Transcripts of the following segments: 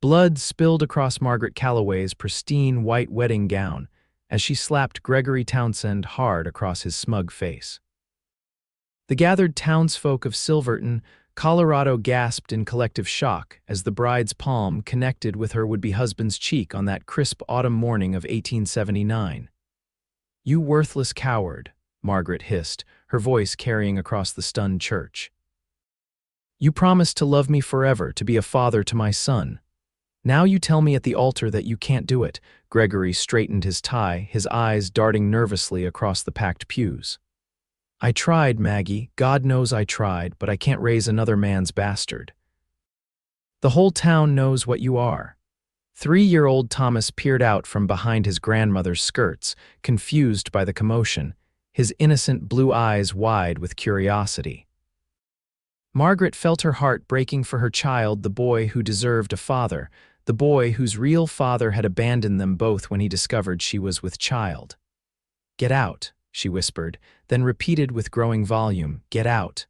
Blood spilled across Margaret Calloway's pristine white wedding gown as she slapped Gregory Townsend hard across his smug face. The gathered townsfolk of Silverton, Colorado gasped in collective shock as the bride's palm connected with her would-be husband's cheek on that crisp autumn morning of 1879. "You worthless coward," Margaret hissed, her voice carrying across the stunned church. "You promised to love me forever, to be a father to my son. Now you tell me at the altar that you can't do it." Gregory straightened his tie, his eyes darting nervously across the packed pews. "I tried, Maggie, God knows I tried, but I can't raise another man's bastard. The whole town knows what you are." 3-year-old Thomas peered out from behind his grandmother's skirts, confused by the commotion, his innocent blue eyes wide with curiosity. Margaret felt her heart breaking for her child, the boy who deserved a father, the boy whose real father had abandoned them both when he discovered she was with child. "Get out," she whispered, then repeated with growing volume, "Get out."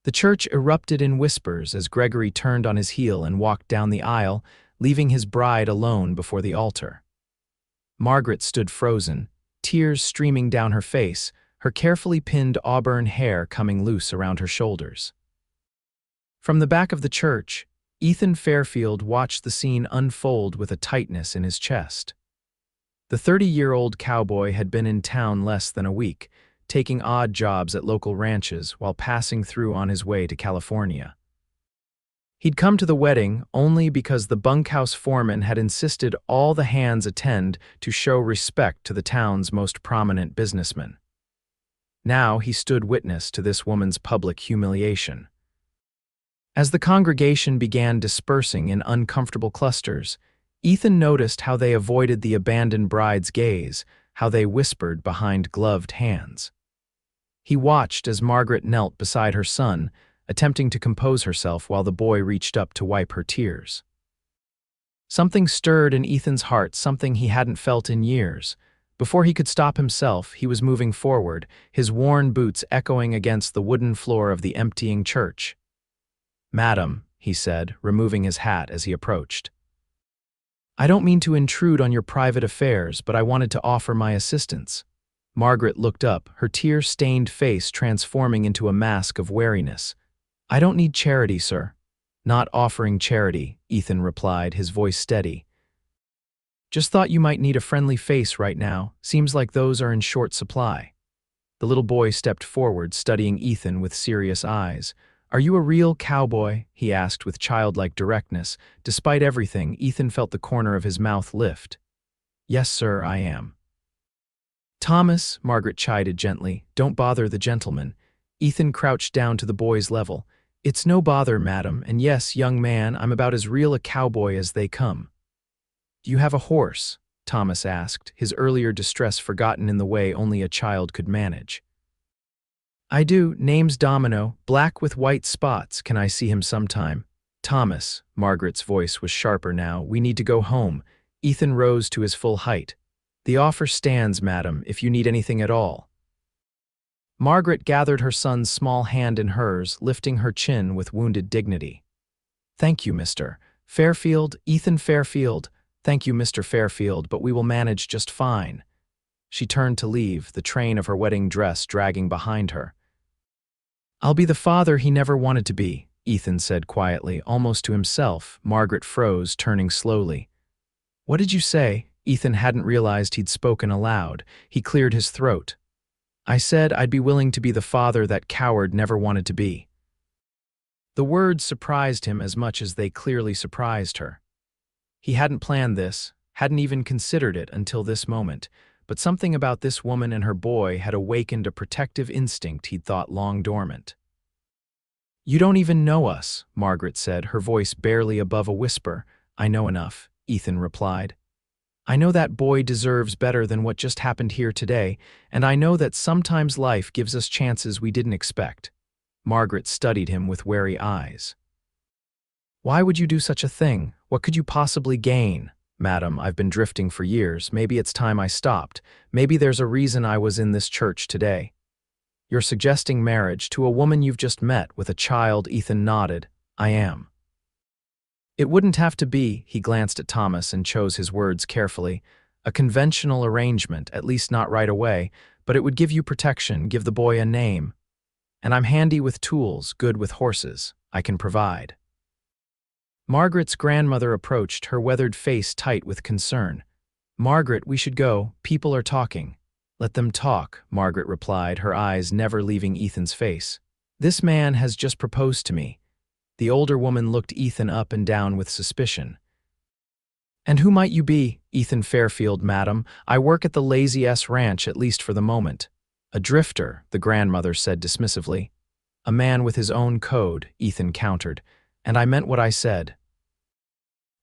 The church erupted in whispers as Gregory turned on his heel and walked down the aisle, leaving his bride alone before the altar. Margaret stood frozen, tears streaming down her face, her carefully pinned auburn hair coming loose around her shoulders. From the back of the church, Ethan Fairfield watched the scene unfold with a tightness in his chest. The 30-year-old cowboy had been in town less than a week, taking odd jobs at local ranches while passing through on his way to California. He'd come to the wedding only because the bunkhouse foreman had insisted all the hands attend to show respect to the town's most prominent businessman. Now he stood witness to this woman's public humiliation. As the congregation began dispersing in uncomfortable clusters, Ethan noticed how they avoided the abandoned bride's gaze, how they whispered behind gloved hands. He watched as Margaret knelt beside her son, attempting to compose herself while the boy reached up to wipe her tears. Something stirred in Ethan's heart, something he hadn't felt in years. Before he could stop himself, he was moving forward, his worn boots echoing against the wooden floor of the emptying church. "Madam," he said, removing his hat as he approached. "I don't mean to intrude on your private affairs, but I wanted to offer my assistance." Margaret looked up, her tear-stained face transforming into a mask of wariness. "I don't need charity, sir." "Not offering charity," Ethan replied, his voice steady. "Just thought you might need a friendly face right now. Seems like those are in short supply." The little boy stepped forward, studying Ethan with serious eyes. "Are you a real cowboy?" he asked with childlike directness. Despite everything, Ethan felt the corner of his mouth lift. "Yes, sir, I am." "Thomas," Margaret chided gently, "don't bother the gentleman." Ethan crouched down to the boy's level. "It's no bother, madam, and yes, young man, I'm about as real a cowboy as they come." "Do you have a horse?" Thomas asked, his earlier distress forgotten in the way only a child could manage. "I do. Name's Domino, black with white spots. Can I see him sometime?" "Thomas," Margaret's voice was sharper now, "we need to go home." Ethan rose to his full height. "The offer stands, madam, if you need anything at all." Margaret gathered her son's small hand in hers, lifting her chin with wounded dignity. "Thank you, Mr. Fairfield, Ethan Fairfield. Thank you, Mr. Fairfield, but we will manage just fine." She turned to leave, the train of her wedding dress dragging behind her. "I'll be the father he never wanted to be," Ethan said quietly, almost to himself. Margaret froze, turning slowly. "What did you say?" Ethan hadn't realized he'd spoken aloud. He cleared his throat. "I said I'd be willing to be the father that coward never wanted to be." The words surprised him as much as they clearly surprised her. He hadn't planned this, hadn't even considered it until this moment, but something about this woman and her boy had awakened a protective instinct he'd thought long dormant. "You don't even know us," Margaret said, her voice barely above a whisper. "I know enough," Ethan replied. "I know that boy deserves better than what just happened here today, and I know that sometimes life gives us chances we didn't expect." Margaret studied him with wary eyes. "Why would you do such a thing? What could you possibly gain?" "Madam, I've been drifting for years. Maybe it's time I stopped. Maybe there's a reason I was in this church today." "You're suggesting marriage to a woman you've just met with a child?" Ethan nodded. "I am." It wouldn't have to be, he glanced at Thomas and chose his words carefully, a conventional arrangement, at least not right away, but it would give you protection, give the boy a name. And I'm handy with tools, good with horses. I can provide. Margaret's grandmother approached, her weathered face tight with concern. Margaret, we should go. People are talking. Let them talk, Margaret replied, her eyes never leaving Ethan's face. This man has just proposed to me. The older woman looked Ethan up and down with suspicion. And who might you be? Ethan Fairfield, madam. I work at the Lazy S Ranch, at least for the moment. A drifter, the grandmother said dismissively. A man with his own code, Ethan countered. And I meant what I said.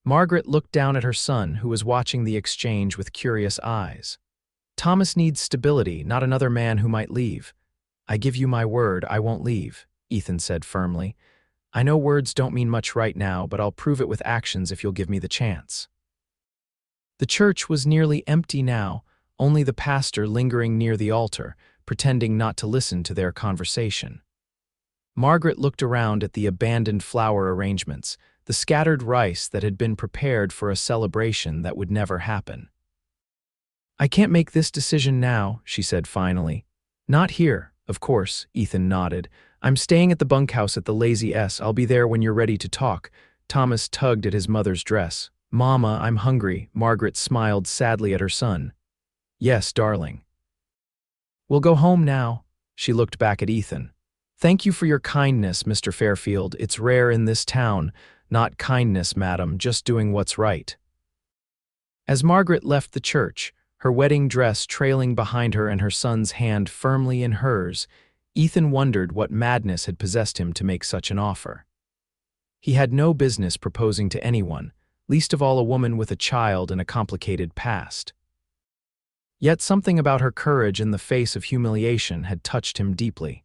Margaret looked down at her son, who was watching the exchange with curious eyes. Thomas needs stability, not another man who might leave. I give you my word, I won't leave, Ethan said firmly. I know words don't mean much right now, but I'll prove it with actions if you'll give me the chance. The church was nearly empty now, only the pastor lingering near the altar, pretending not to listen to their conversation. Margaret looked around at the abandoned flower arrangements, the scattered rice that had been prepared for a celebration that would never happen. I can't make this decision now, she said finally. Not here, of course, Ethan nodded. I'm staying at the bunkhouse at the Lazy S. I'll be there when you're ready to talk. Thomas tugged at his mother's dress. Mama, I'm hungry. Margaret smiled sadly at her son. Yes, darling. We'll go home now. She looked back at Ethan. Thank you for your kindness, Mr. Fairfield. It's rare in this town. Not kindness, madam, just doing what's right. As Margaret left the church, her wedding dress trailing behind her and her son's hand firmly in hers, Ethan wondered what madness had possessed him to make such an offer. He had no business proposing to anyone, least of all a woman with a child and a complicated past. Yet something about her courage in the face of humiliation had touched him deeply.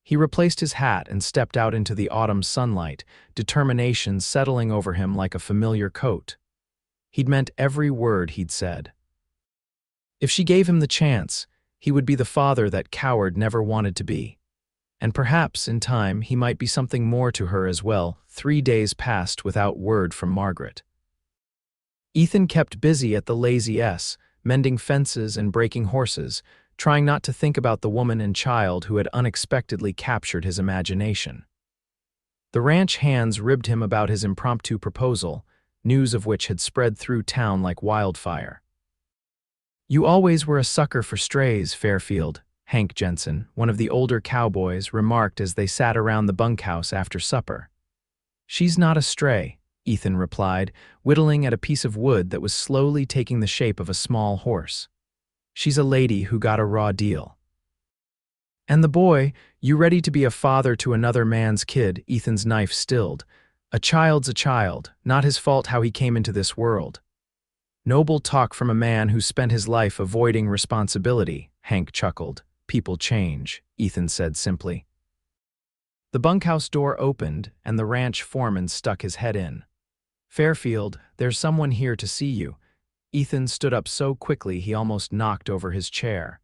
He replaced his hat and stepped out into the autumn sunlight, determination settling over him like a familiar coat. He'd meant every word he'd said. If she gave him the chance, he would be the father that coward never wanted to be. And perhaps, in time, he might be something more to her as well. 3 days passed without word from Margaret. Ethan kept busy at the Lazy S, mending fences and breaking horses, trying not to think about the woman and child who had unexpectedly captured his imagination. The ranch hands ribbed him about his impromptu proposal, news of which had spread through town like wildfire. You always were a sucker for strays, Fairfield, Hank Jensen, one of the older cowboys, remarked as they sat around the bunkhouse after supper. She's not a stray, Ethan replied, whittling at a piece of wood that was slowly taking the shape of a small horse. She's a lady who got a raw deal. And the boy, you ready to be a father to another man's kid, Ethan's knife stilled. A child's a child, not his fault how he came into this world. Noble talk from a man who spent his life avoiding responsibility, Hank chuckled. People change, Ethan said simply. The bunkhouse door opened, and the ranch foreman stuck his head in. Fairfield, there's someone here to see you. Ethan stood up so quickly he almost knocked over his chair.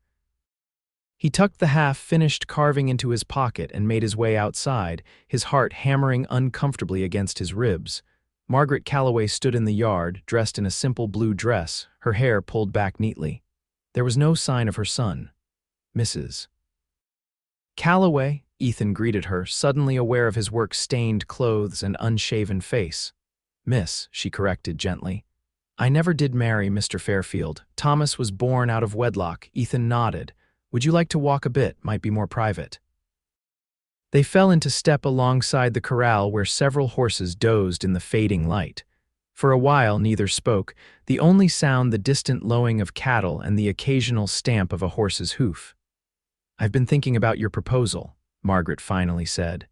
He tucked the half-finished carving into his pocket and made his way outside, his heart hammering uncomfortably against his ribs. Margaret Calloway stood in the yard, dressed in a simple blue dress, her hair pulled back neatly. There was no sign of her son. Mrs. Calloway, Ethan greeted her, suddenly aware of his work-stained clothes and unshaven face. Miss, she corrected gently. I never did marry Mr. Fairfield. Thomas was born out of wedlock. Ethan nodded. Would you like to walk a bit? Might be more private. They fell into step alongside the corral where several horses dozed in the fading light. For a while neither spoke, the only sound the distant lowing of cattle and the occasional stamp of a horse's hoof. I've been thinking about your proposal, Margaret finally said.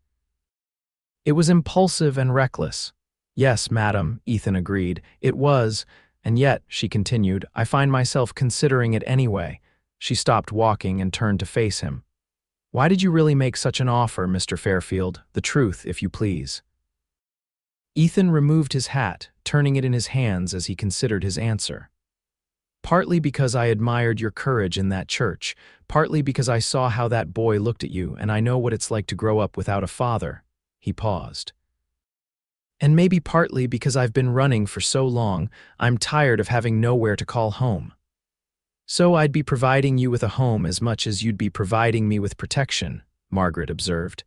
It was impulsive and reckless. Yes, madam, Ethan agreed. It was, and yet, she continued, I find myself considering it anyway. She stopped walking and turned to face him. Why did you really make such an offer, Mr. Fairfield? The truth, if you please. Ethan removed his hat, turning it in his hands as he considered his answer. Partly because I admired your courage in that church, partly because I saw how that boy looked at you, and I know what it's like to grow up without a father. He paused. And maybe partly because I've been running for so long, I'm tired of having nowhere to call home. So I'd be providing you with a home as much as you'd be providing me with protection, Margaret observed.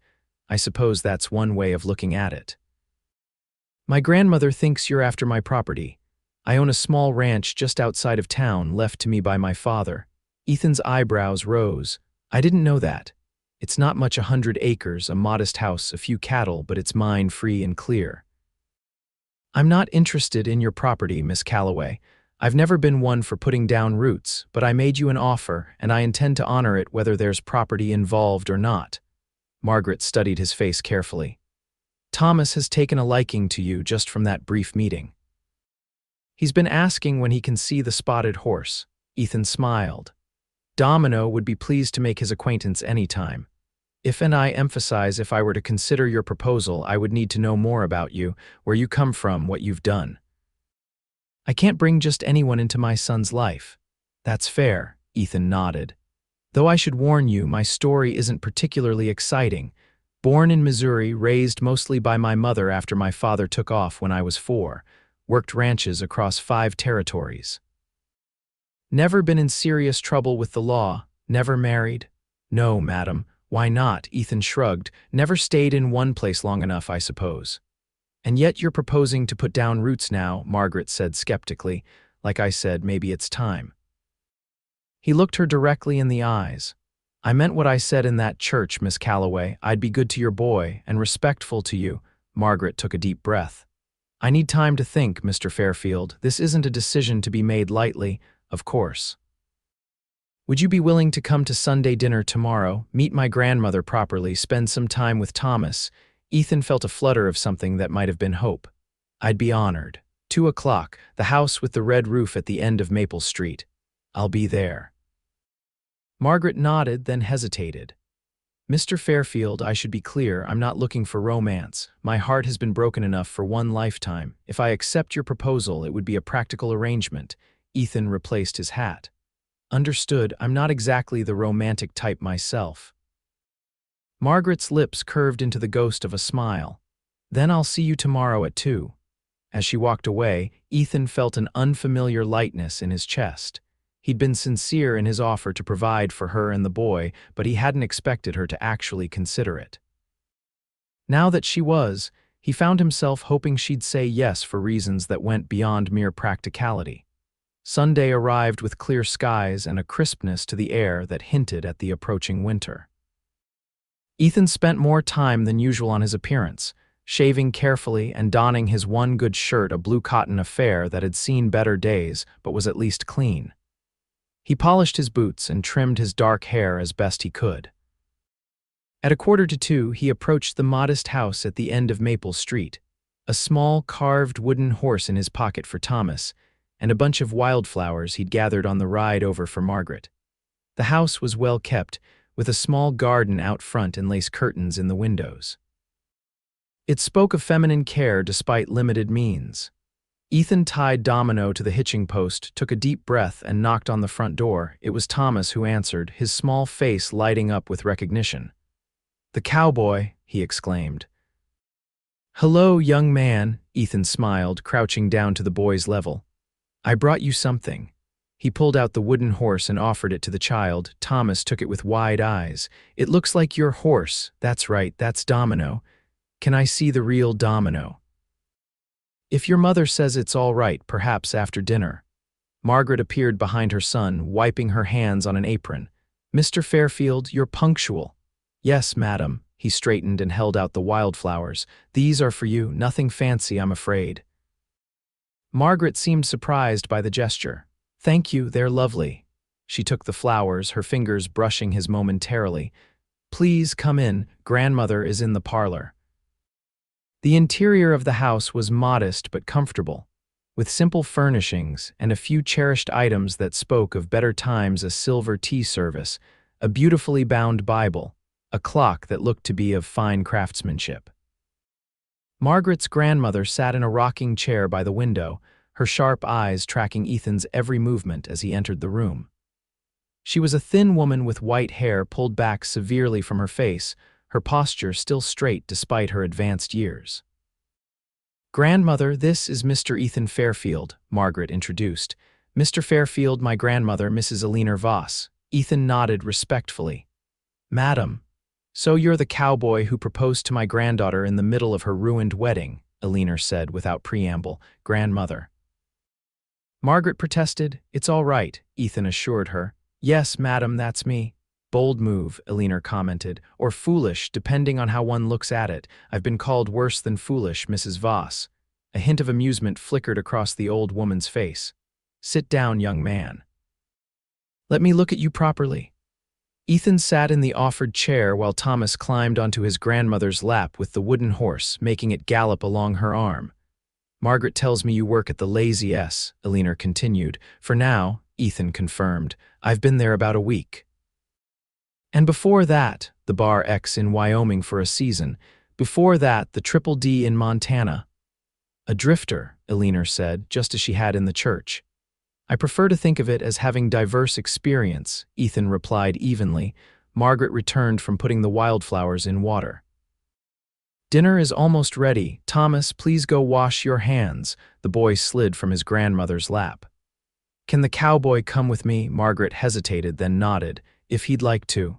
I suppose that's one way of looking at it. My grandmother thinks you're after my property. I own a small ranch just outside of town left to me by my father. Ethan's eyebrows rose. I didn't know that. It's not much 100 acres, a modest house, a few cattle, but it's mine free and clear. I'm not interested in your property, Miss Calloway. I've never been one for putting down roots, but I made you an offer, and I intend to honor it whether there's property involved or not. Margaret studied his face carefully. Thomas has taken a liking to you just from that brief meeting. He's been asking when he can see the spotted horse. Ethan smiled. Domino would be pleased to make his acquaintance any time. If and I emphasize if I were to consider your proposal, I would need to know more about you, where you come from, what you've done. I can't bring just anyone into my son's life. That's fair, Ethan nodded. Though I should warn you, my story isn't particularly exciting. Born in Missouri, raised mostly by my mother after my father took off when I was 4, worked ranches across 5 territories. Never been in serious trouble with the law, never married? No, madam. Why not? Ethan shrugged. Never stayed in one place long enough, I suppose. And yet you're proposing to put down roots now, Margaret said skeptically. Like I said, maybe it's time. He looked her directly in the eyes. I meant what I said in that church, Miss Calloway. I'd be good to your boy and respectful to you. Margaret took a deep breath. I need time to think, Mr. Fairfield. This isn't a decision to be made lightly, of course. Would you be willing to come to Sunday dinner tomorrow, meet my grandmother properly, spend some time with Thomas? Ethan felt a flutter of something that might have been hope. I'd be honored. 2 o'clock, the house with the red roof at the end of Maple Street. I'll be there. Margaret nodded, then hesitated. Mr. Fairfield, I should be clear, I'm not looking for romance. My heart has been broken enough for one lifetime. If I accept your proposal, it would be a practical arrangement. Ethan replaced his hat. Understood, I'm not exactly the romantic type myself. Margaret's lips curved into the ghost of a smile. Then I'll see you tomorrow at 2. As she walked away, Ethan felt an unfamiliar lightness in his chest. He'd been sincere in his offer to provide for her and the boy, but he hadn't expected her to actually consider it. Now that she was, he found himself hoping she'd say yes for reasons that went beyond mere practicality. Sunday arrived with clear skies and a crispness to the air that hinted at the approaching winter. Ethan spent more time than usual on his appearance, shaving carefully and donning his one good shirt, a blue cotton affair that had seen better days but was at least clean. He polished his boots and trimmed his dark hair as best he could. At 1:45, he approached the modest house at the end of Maple Street, a small carved wooden horse in his pocket for Thomas, and a bunch of wildflowers he'd gathered on the ride over for Margaret. The house was well kept, with a small garden out front and lace curtains in the windows. It spoke of feminine care despite limited means. Ethan tied Domino to the hitching post, took a deep breath, and knocked on the front door. It was Thomas who answered, his small face lighting up with recognition. "The cowboy," he exclaimed. "Hello, young man," Ethan smiled, crouching down to the boy's level. "I brought you something." He pulled out the wooden horse and offered it to the child. Thomas took it with wide eyes. "It looks like your horse." "That's right, that's Domino. Can I see the real Domino?" "If your mother says it's all right, perhaps after dinner." Margaret appeared behind her son, wiping her hands on an apron. "Mr. Fairfield, you're punctual." "Yes, madam." He straightened and held out the wildflowers. "These are for you, nothing fancy, I'm afraid." Margaret seemed surprised by the gesture. "Thank you, they're lovely." She took the flowers, her fingers brushing his momentarily. "Please come in, grandmother is in the parlor." The interior of the house was modest but comfortable, with simple furnishings and a few cherished items that spoke of better times: a silver tea service, a beautifully bound Bible, a clock that looked to be of fine craftsmanship. Margaret's grandmother sat in a rocking chair by the window, her sharp eyes tracking Ethan's every movement as he entered the room. She was a thin woman with white hair pulled back severely from her face, her posture still straight despite her advanced years. Grandmother, this is Mr. Ethan Fairfield, Margaret introduced. Mr. Fairfield, my grandmother, Mrs. Eleanor Voss. Ethan nodded respectfully. Madam, so you're the cowboy who proposed to my granddaughter in the middle of her ruined wedding, Eleanor said without preamble. Grandmother. Margaret protested. It's all right, Ethan assured her. Yes, madam, that's me. Bold move, Eleanor commented, or foolish, depending on how one looks at it. I've been called worse than foolish, Mrs. Voss. A hint of amusement flickered across the old woman's face. Sit down, young man. Let me look at you properly. Ethan sat in the offered chair while Thomas climbed onto his grandmother's lap with the wooden horse, making it gallop along her arm. Margaret tells me you work at the Lazy S, Eleanor continued. For now, Ethan confirmed. I've been there about a week. And before that, the Bar X in Wyoming for a season. Before that, the Triple D in Montana. A drifter, Eleanor said, just as she had in the church. I prefer to think of it as having diverse experience, Ethan replied evenly. Margaret returned from putting the wildflowers in water. Dinner is almost ready. Thomas, please go wash your hands. The boy slid from his grandmother's lap. Can the cowboy come with me? Margaret hesitated, then nodded. If he'd like to.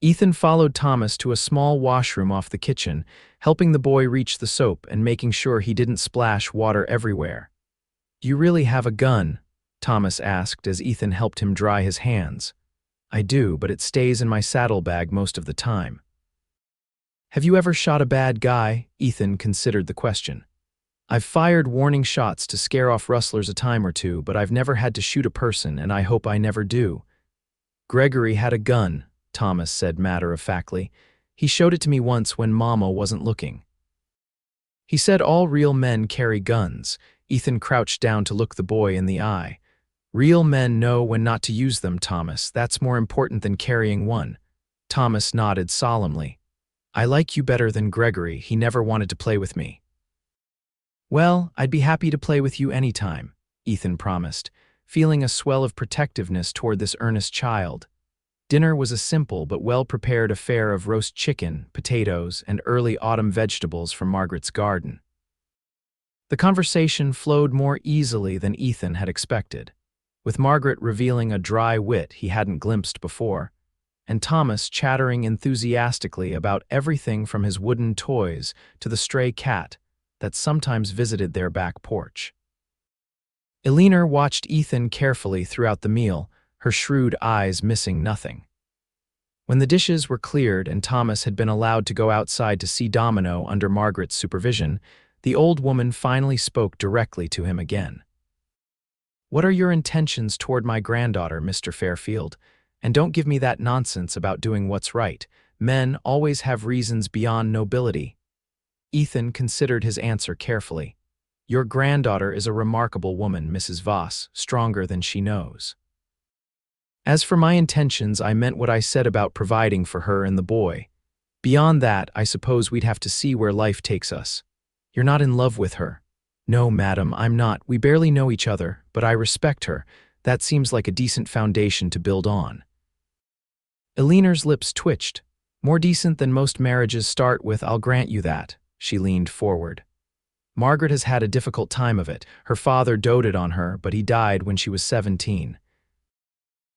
Ethan followed Thomas to a small washroom off the kitchen, helping the boy reach the soap and making sure he didn't splash water everywhere. Do you really have a gun? Thomas asked as Ethan helped him dry his hands. I do, but it stays in my saddlebag most of the time. Have you ever shot a bad guy? Ethan considered the question. I've fired warning shots to scare off rustlers a time or two, but I've never had to shoot a person, and I hope I never do. Gregory had a gun, Thomas said matter-of-factly. He showed it to me once when Mama wasn't looking. He said all real men carry guns. Ethan crouched down to look the boy in the eye. Real men know when not to use them, Thomas. That's more important than carrying one. Thomas nodded solemnly. I like you better than Gregory. He never wanted to play with me. Well, I'd be happy to play with you anytime, Ethan promised, feeling a swell of protectiveness toward this earnest child. Dinner was a simple but well-prepared affair of roast chicken, potatoes, and early autumn vegetables from Margaret's garden. The conversation flowed more easily than Ethan had expected, with Margaret revealing a dry wit he hadn't glimpsed before, and Thomas chattering enthusiastically about everything from his wooden toys to the stray cat that sometimes visited their back porch. Eleanor watched Ethan carefully throughout the meal, her shrewd eyes missing nothing. When the dishes were cleared and Thomas had been allowed to go outside to see Domino under Margaret's supervision, the old woman finally spoke directly to him again. What are your intentions toward my granddaughter, Mr. Fairfield? And don't give me that nonsense about doing what's right. Men always have reasons beyond nobility. Ethan considered his answer carefully. Your granddaughter is a remarkable woman, Mrs. Voss, stronger than she knows. As for my intentions, I meant what I said about providing for her and the boy. Beyond that, I suppose we'd have to see where life takes us. You're not in love with her. No, madam, I'm not. We barely know each other, but I respect her. That seems like a decent foundation to build on. Eleanor's lips twitched. More decent than most marriages start with, I'll grant you that. She leaned forward. Margaret has had a difficult time of it. Her father doted on her, but he died when she was 17.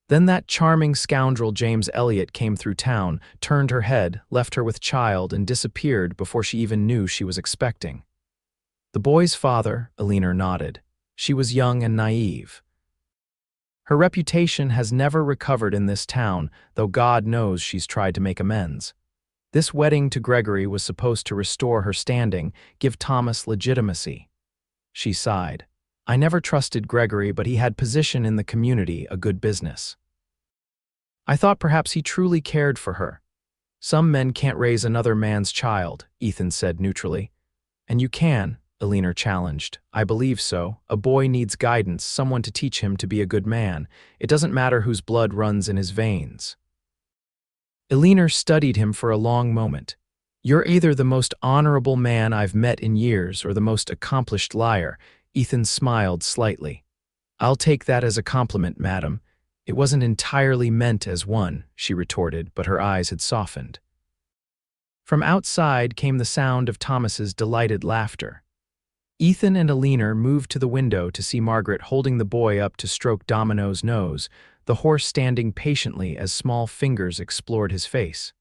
Then that charming scoundrel James Elliot came through town, turned her head, left her with child, and disappeared before she even knew she was expecting. The boy's father, Eleanor nodded. She was young and naive. Her reputation has never recovered in this town, though God knows she's tried to make amends. This wedding to Gregory was supposed to restore her standing, give Thomas legitimacy. She sighed. I never trusted Gregory, but he had position in the community, a good business. I thought perhaps he truly cared for her. Some men can't raise another man's child, Ethan said neutrally. And you can, Eleanor challenged. I believe so. A boy needs guidance, someone to teach him to be a good man. It doesn't matter whose blood runs in his veins. Eleanor studied him for a long moment. You're either the most honorable man I've met in years or the most accomplished liar. Ethan smiled slightly. I'll take that as a compliment, madam. It wasn't entirely meant as one, she retorted, but her eyes had softened. From outside came the sound of Thomas's delighted laughter. Ethan and Alina moved to the window to see Margaret holding the boy up to stroke Domino's nose, the horse standing patiently as small fingers explored his face.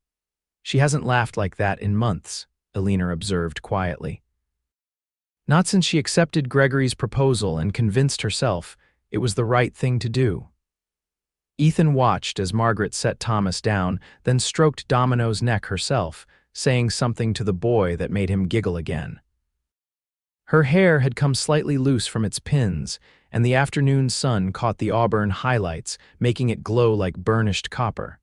"She hasn't laughed like that in months," Alina observed quietly. "Not since she accepted Gregory's proposal and convinced herself it was the right thing to do." Ethan watched as Margaret set Thomas down, then stroked Domino's neck herself, saying something to the boy that made him giggle again. Her hair had come slightly loose from its pins, and the afternoon sun caught the auburn highlights, making it glow like burnished copper.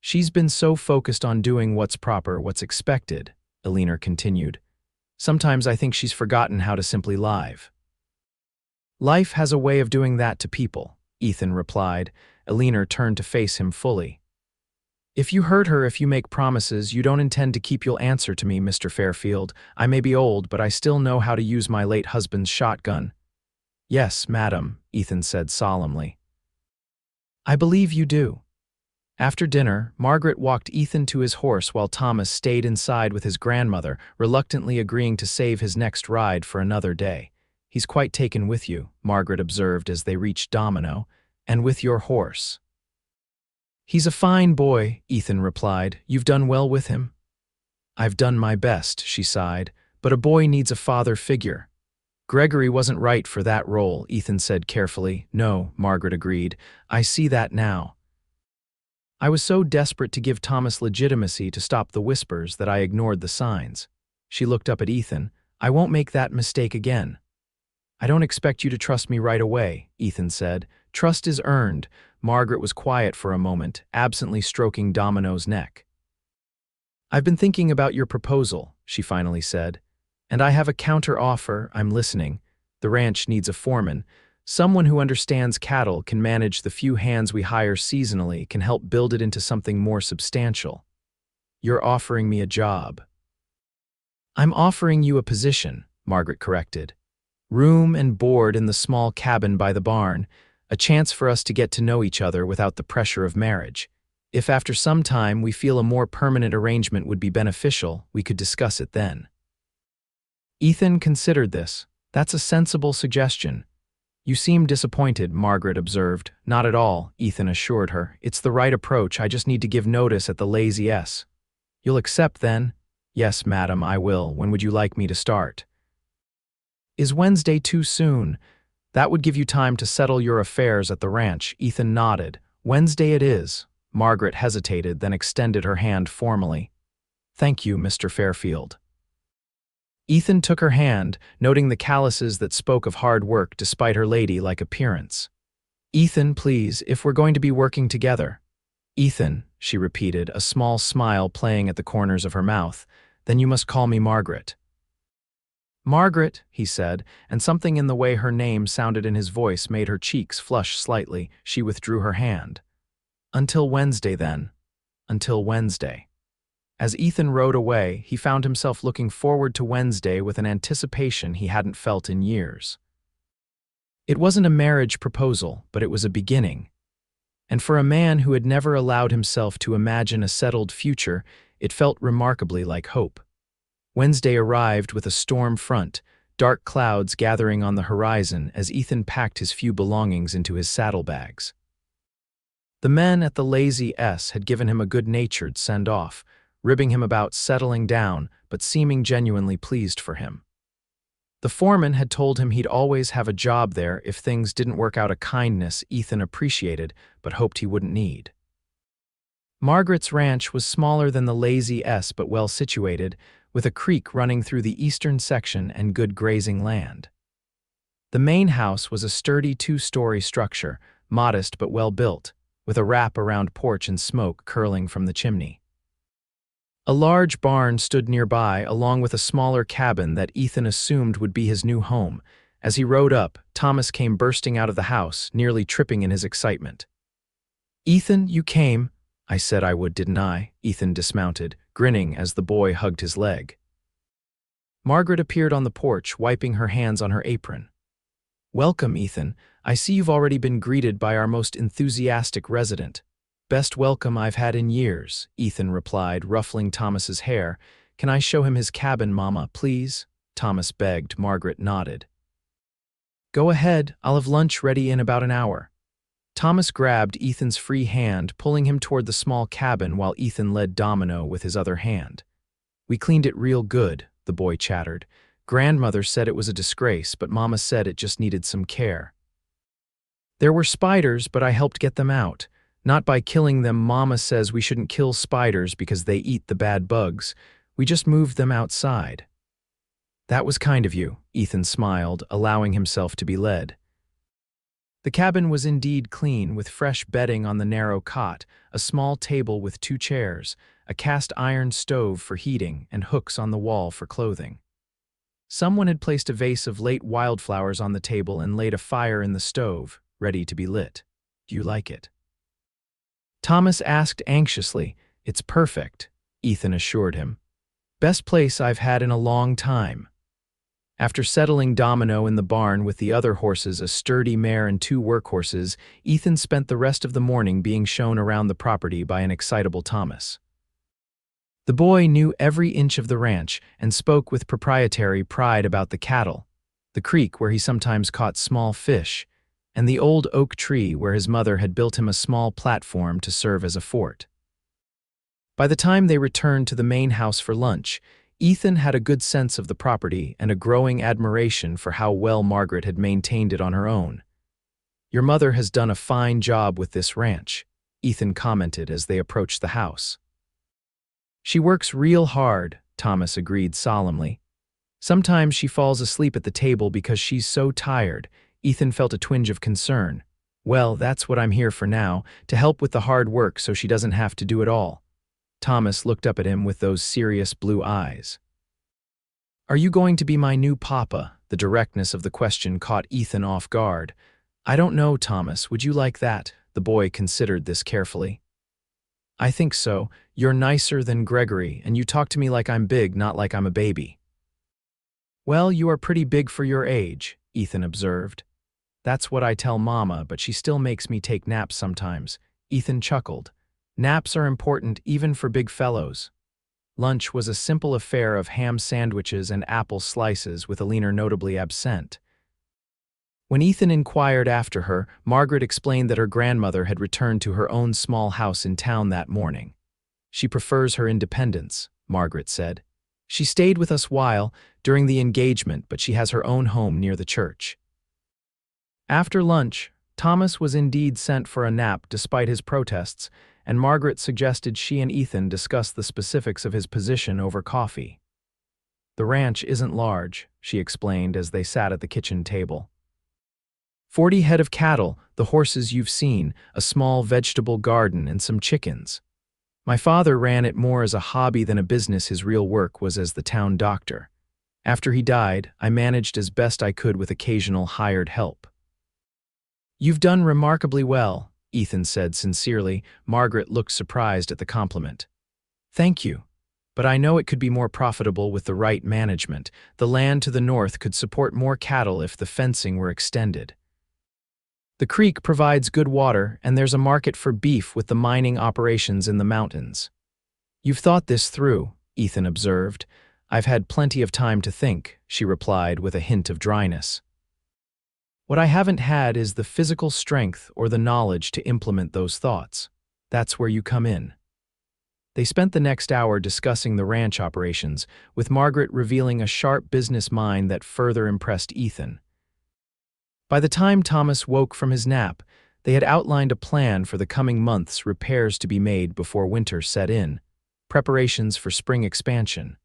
"She's been so focused on doing what's proper, what's expected," Alina continued. "Sometimes I think she's forgotten how to simply live." "Life has a way of doing that to people," Ethan replied. Alina turned to face him fully. "If you hurt her, if you make promises you don't intend to keep, you'll answer to me, Mr. Fairfield. I may be old, but I still know how to use my late husband's shotgun." "Yes, madam," Ethan said solemnly. "I believe you do." After dinner, Margaret walked Ethan to his horse while Thomas stayed inside with his grandmother, reluctantly agreeing to save his next ride for another day. "He's quite taken with you," Margaret observed as they reached Domino, "and with your horse." "He's a fine boy," Ethan replied. "You've done well with him." "I've done my best," she sighed, "but a boy needs a father figure." "Gregory wasn't right for that role," Ethan said carefully. "No," Margaret agreed. "I see that now. I was so desperate to give Thomas legitimacy to stop the whispers that I ignored the signs." She looked up at Ethan. "I won't make that mistake again." "I don't expect you to trust me right away," Ethan said. "Trust is earned." Margaret was quiet for a moment, absently stroking Domino's neck. "I've been thinking about your proposal," she finally said. "And I have a counter-offer. I'm listening. The ranch needs a foreman. Someone who understands cattle, can manage the few hands we hire seasonally, can help build it into something more substantial." "You're offering me a job." "I'm offering you a position," Margaret corrected. "Room and board in the small cabin by the barn. A chance for us to get to know each other without the pressure of marriage. If after some time we feel a more permanent arrangement would be beneficial, we could discuss it then." Ethan considered this. "That's a sensible suggestion." "You seem disappointed," Margaret observed. "Not at all," Ethan assured her. "It's the right approach. I just need to give notice at the Lazy S." "You'll accept then?" "Yes, madam, I will. When would you like me to start?" "Is Wednesday too soon?" "That would give you time to settle your affairs at the ranch." Ethan nodded. "Wednesday it is." Margaret hesitated, then extended her hand formally. "Thank you, Mr. Fairfield." Ethan took her hand, noting the calluses that spoke of hard work despite her ladylike appearance. "Ethan, please, if we're going to be working together." "Ethan," she repeated, a small smile playing at the corners of her mouth. "Then you must call me Margaret." "Margaret," he said, and something in the way her name sounded in his voice made her cheeks flush slightly. She withdrew her hand. "Until Wednesday, then." "Until Wednesday." As Ethan rode away, he found himself looking forward to Wednesday with an anticipation he hadn't felt in years. It wasn't a marriage proposal, but it was a beginning. And for a man who had never allowed himself to imagine a settled future, it felt remarkably like hope. Wednesday arrived with a storm front, dark clouds gathering on the horizon as Ethan packed his few belongings into his saddlebags. The men at the Lazy S had given him a good-natured send-off, ribbing him about settling down, but seeming genuinely pleased for him. The foreman had told him he'd always have a job there if things didn't work out, a kindness Ethan appreciated but hoped he wouldn't need. Margaret's ranch was smaller than the Lazy S but well situated, with a creek running through the eastern section and good grazing land. The main house was a sturdy two-story structure, modest but well-built, with a wrap-around porch and smoke curling from the chimney. A large barn stood nearby, along with a smaller cabin that Ethan assumed would be his new home. As he rode up, Thomas came bursting out of the house, nearly tripping in his excitement. "Ethan, you came." "I said I would, didn't I?" Ethan dismounted, grinning as the boy hugged his leg. Margaret appeared on the porch, wiping her hands on her apron. "Welcome, Ethan. I see you've already been greeted by our most enthusiastic resident." Best welcome I've had in years, Ethan replied, ruffling Thomas's hair. Can I show him his cabin, Mama, please? Thomas begged. Margaret nodded. Go ahead, I'll have lunch ready in about an hour. Thomas grabbed Ethan's free hand, pulling him toward the small cabin while Ethan led Domino with his other hand. We cleaned it real good, the boy chattered. Grandmother said it was a disgrace, but Mama said it just needed some care. There were spiders, but I helped get them out. Not by killing them. Mama says we shouldn't kill spiders because they eat the bad bugs. We just moved them outside. That was kind of you, Ethan smiled, allowing himself to be led. The cabin was indeed clean, with fresh bedding on the narrow cot, a small table with 2 chairs, a cast-iron stove for heating, and hooks on the wall for clothing. Someone had placed a vase of late wildflowers on the table and laid a fire in the stove, ready to be lit. Do you like it? Thomas asked anxiously. It's perfect, Ethan assured him. Best place I've had in a long time. After settling Domino in the barn with the other horses, a sturdy mare and 2 workhorses, Ethan spent the rest of the morning being shown around the property by an excitable Thomas. The boy knew every inch of the ranch and spoke with proprietary pride about the cattle, the creek where he sometimes caught small fish, and the old oak tree where his mother had built him a small platform to serve as a fort. By the time they returned to the main house for lunch, Ethan had a good sense of the property and a growing admiration for how well Margaret had maintained it on her own. Your mother has done a fine job with this ranch, Ethan commented as they approached the house. She works real hard, Thomas agreed solemnly. Sometimes she falls asleep at the table because she's so tired. Ethan felt a twinge of concern. Well, that's what I'm here for now, to help with the hard work so she doesn't have to do it all. Thomas looked up at him with those serious blue eyes. Are you going to be my new papa? The directness of the question caught Ethan off guard. I don't know, Thomas. Would you like that? The boy considered this carefully. I think so. You're nicer than Gregory, and you talk to me like I'm big, not like I'm a baby. Well, you are pretty big for your age, Ethan observed. That's what I tell Mama, but she still makes me take naps sometimes. Ethan chuckled. Naps are important even for big fellows. Lunch was a simple affair of ham sandwiches and apple slices, with Alina notably absent. When Ethan inquired after her, Margaret explained that her grandmother had returned to her own small house in town that morning. She prefers her independence, Margaret said. She stayed with us during the engagement, but she has her own home near the church. After lunch, Thomas was indeed sent for a nap despite his protests, and Margaret suggested she and Ethan discuss the specifics of his position over coffee. The ranch isn't large, she explained as they sat at the kitchen table. 40 head of cattle, the horses you've seen, a small vegetable garden, and some chickens. My father ran it more as a hobby than a business. His real work was as the town doctor. After he died, I managed as best I could with occasional hired help. You've done remarkably well, Ethan said sincerely. Margaret looked surprised at the compliment. Thank you, but I know it could be more profitable with the right management. The land to the north could support more cattle if the fencing were extended. The creek provides good water, and there's a market for beef with the mining operations in the mountains. You've thought this through, Ethan observed. I've had plenty of time to think, she replied with a hint of dryness. What I haven't had is the physical strength or the knowledge to implement those thoughts. That's where you come in. They spent the next hour discussing the ranch operations, with Margaret revealing a sharp business mind that further impressed Ethan. By the time Thomas woke from his nap, they had outlined a plan for the coming months, repairs to be made before winter set in, preparations for spring expansion,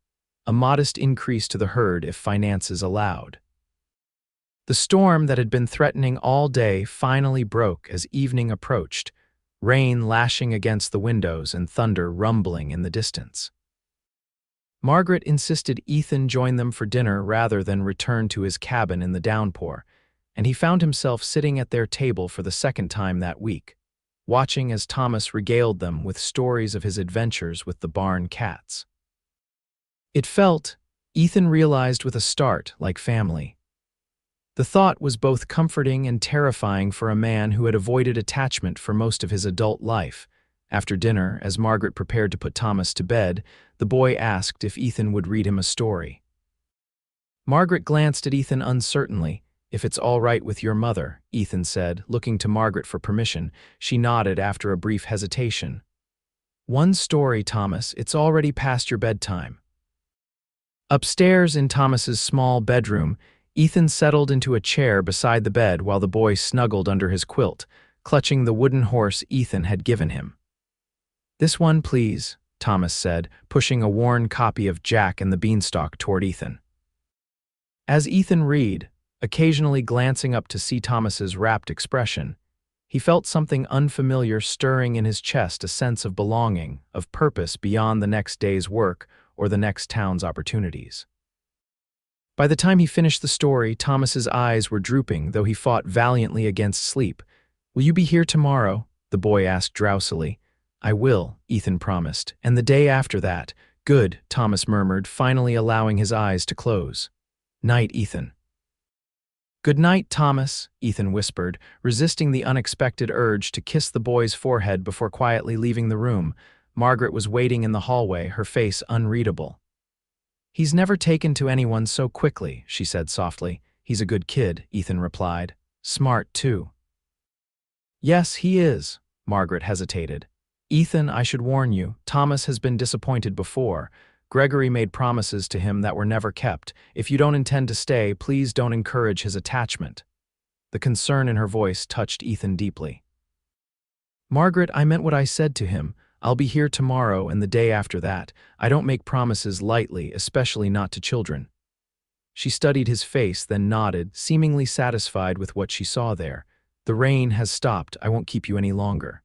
a modest increase to the herd if finances allowed. The storm that had been threatening all day finally broke as evening approached, rain lashing against the windows and thunder rumbling in the distance. Margaret insisted Ethan join them for dinner rather than return to his cabin in the downpour, and he found himself sitting at their table for the second time that week, watching as Thomas regaled them with stories of his adventures with the barn cats. It felt, Ethan realized with a start, like family. The thought was both comforting and terrifying for a man who had avoided attachment for most of his adult life, After dinner, as Margaret prepared to put Thomas to bed, the boy asked if Ethan would read him a story. Margaret glanced at Ethan uncertainly. "If it's all right with your mother," Ethan said, looking to Margaret for permission. She nodded after a brief hesitation. "One story, Thomas. It's already past your bedtime." Upstairs in Thomas's small bedroom, Ethan settled into a chair beside the bed while the boy snuggled under his quilt, clutching the wooden horse Ethan had given him. "This one, please," Thomas said, pushing a worn copy of Jack and the Beanstalk toward Ethan. As Ethan read, occasionally glancing up to see Thomas's rapt expression, he felt something unfamiliar stirring in his chest, a sense of belonging, of purpose beyond the next day's work or the next town's opportunities. By the time he finished the story, Thomas's eyes were drooping, though he fought valiantly against sleep. "Will you be here tomorrow?" the boy asked drowsily. "I will," Ethan promised, "and the day after that." "Good," Thomas murmured, finally allowing his eyes to close. "Night, Ethan." "Good night, Thomas," Ethan whispered, resisting the unexpected urge to kiss the boy's forehead before quietly leaving the room. Margaret was waiting in the hallway, her face unreadable. "He's never taken to anyone so quickly," she said softly. "He's a good kid," Ethan replied. "Smart, too." "Yes, he is," Margaret hesitated. "Ethan, I should warn you, Thomas has been disappointed before. Gregory made promises to him that were never kept. If you don't intend to stay, please don't encourage his attachment." The concern in her voice touched Ethan deeply. "Margaret, I meant what I said to him. I'll be here tomorrow and the day after that. I don't make promises lightly, especially not to children." She studied his face, then nodded, seemingly satisfied with what she saw there. "The rain has stopped. I won't keep you any longer."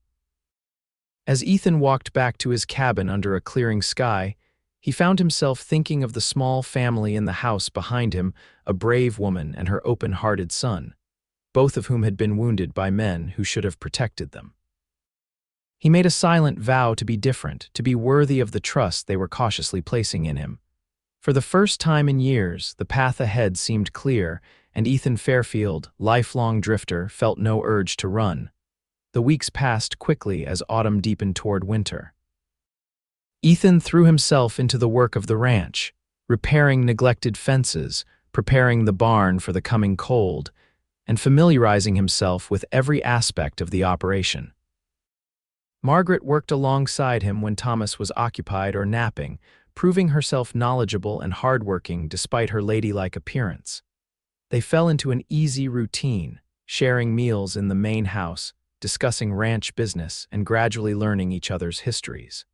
As Ethan walked back to his cabin under a clearing sky, he found himself thinking of the small family in the house behind him, a brave woman and her open-hearted son, both of whom had been wounded by men who should have protected them. He made a silent vow to be different, to be worthy of the trust they were cautiously placing in him. For the first time in years, the path ahead seemed clear, and Ethan Fairfield, lifelong drifter, felt no urge to run. The weeks passed quickly as autumn deepened toward winter. Ethan threw himself into the work of the ranch, repairing neglected fences, preparing the barn for the coming cold, and familiarizing himself with every aspect of the operation. Margaret worked alongside him when Thomas was occupied or napping, proving herself knowledgeable and hardworking despite her ladylike appearance. They fell into an easy routine, sharing meals in the main house, discussing ranch business, and gradually learning each other's histories.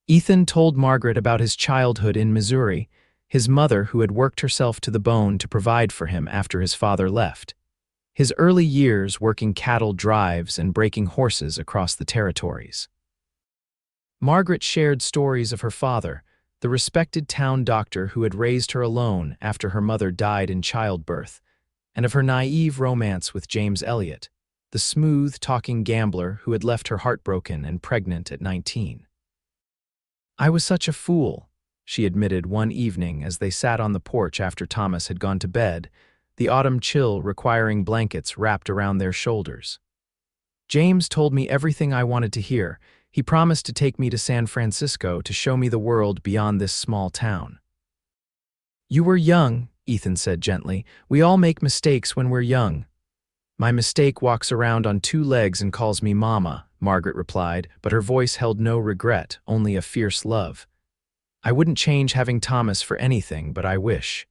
Ethan told Margaret about his childhood in Missouri, his mother who had worked herself to the bone to provide for him after his father left, his early years working cattle drives and breaking horses across the territories. Margaret shared stories of her father, the respected town doctor who had raised her alone after her mother died in childbirth, and of her naive romance with James Elliott, the smooth-talking gambler who had left her heartbroken and pregnant at 19. "I was such a fool," she admitted one evening as they sat on the porch after Thomas had gone to bed, the autumn chill requiring blankets wrapped around their shoulders. "James told me everything I wanted to hear. He promised to take me to San Francisco to show me the world beyond this small town." "You were young," Ethan said gently. "We all make mistakes when we're young." "My mistake walks around on two legs and calls me Mama," Margaret replied, but her voice held no regret, only a fierce love. "I wouldn't change having Thomas for anything, but I wish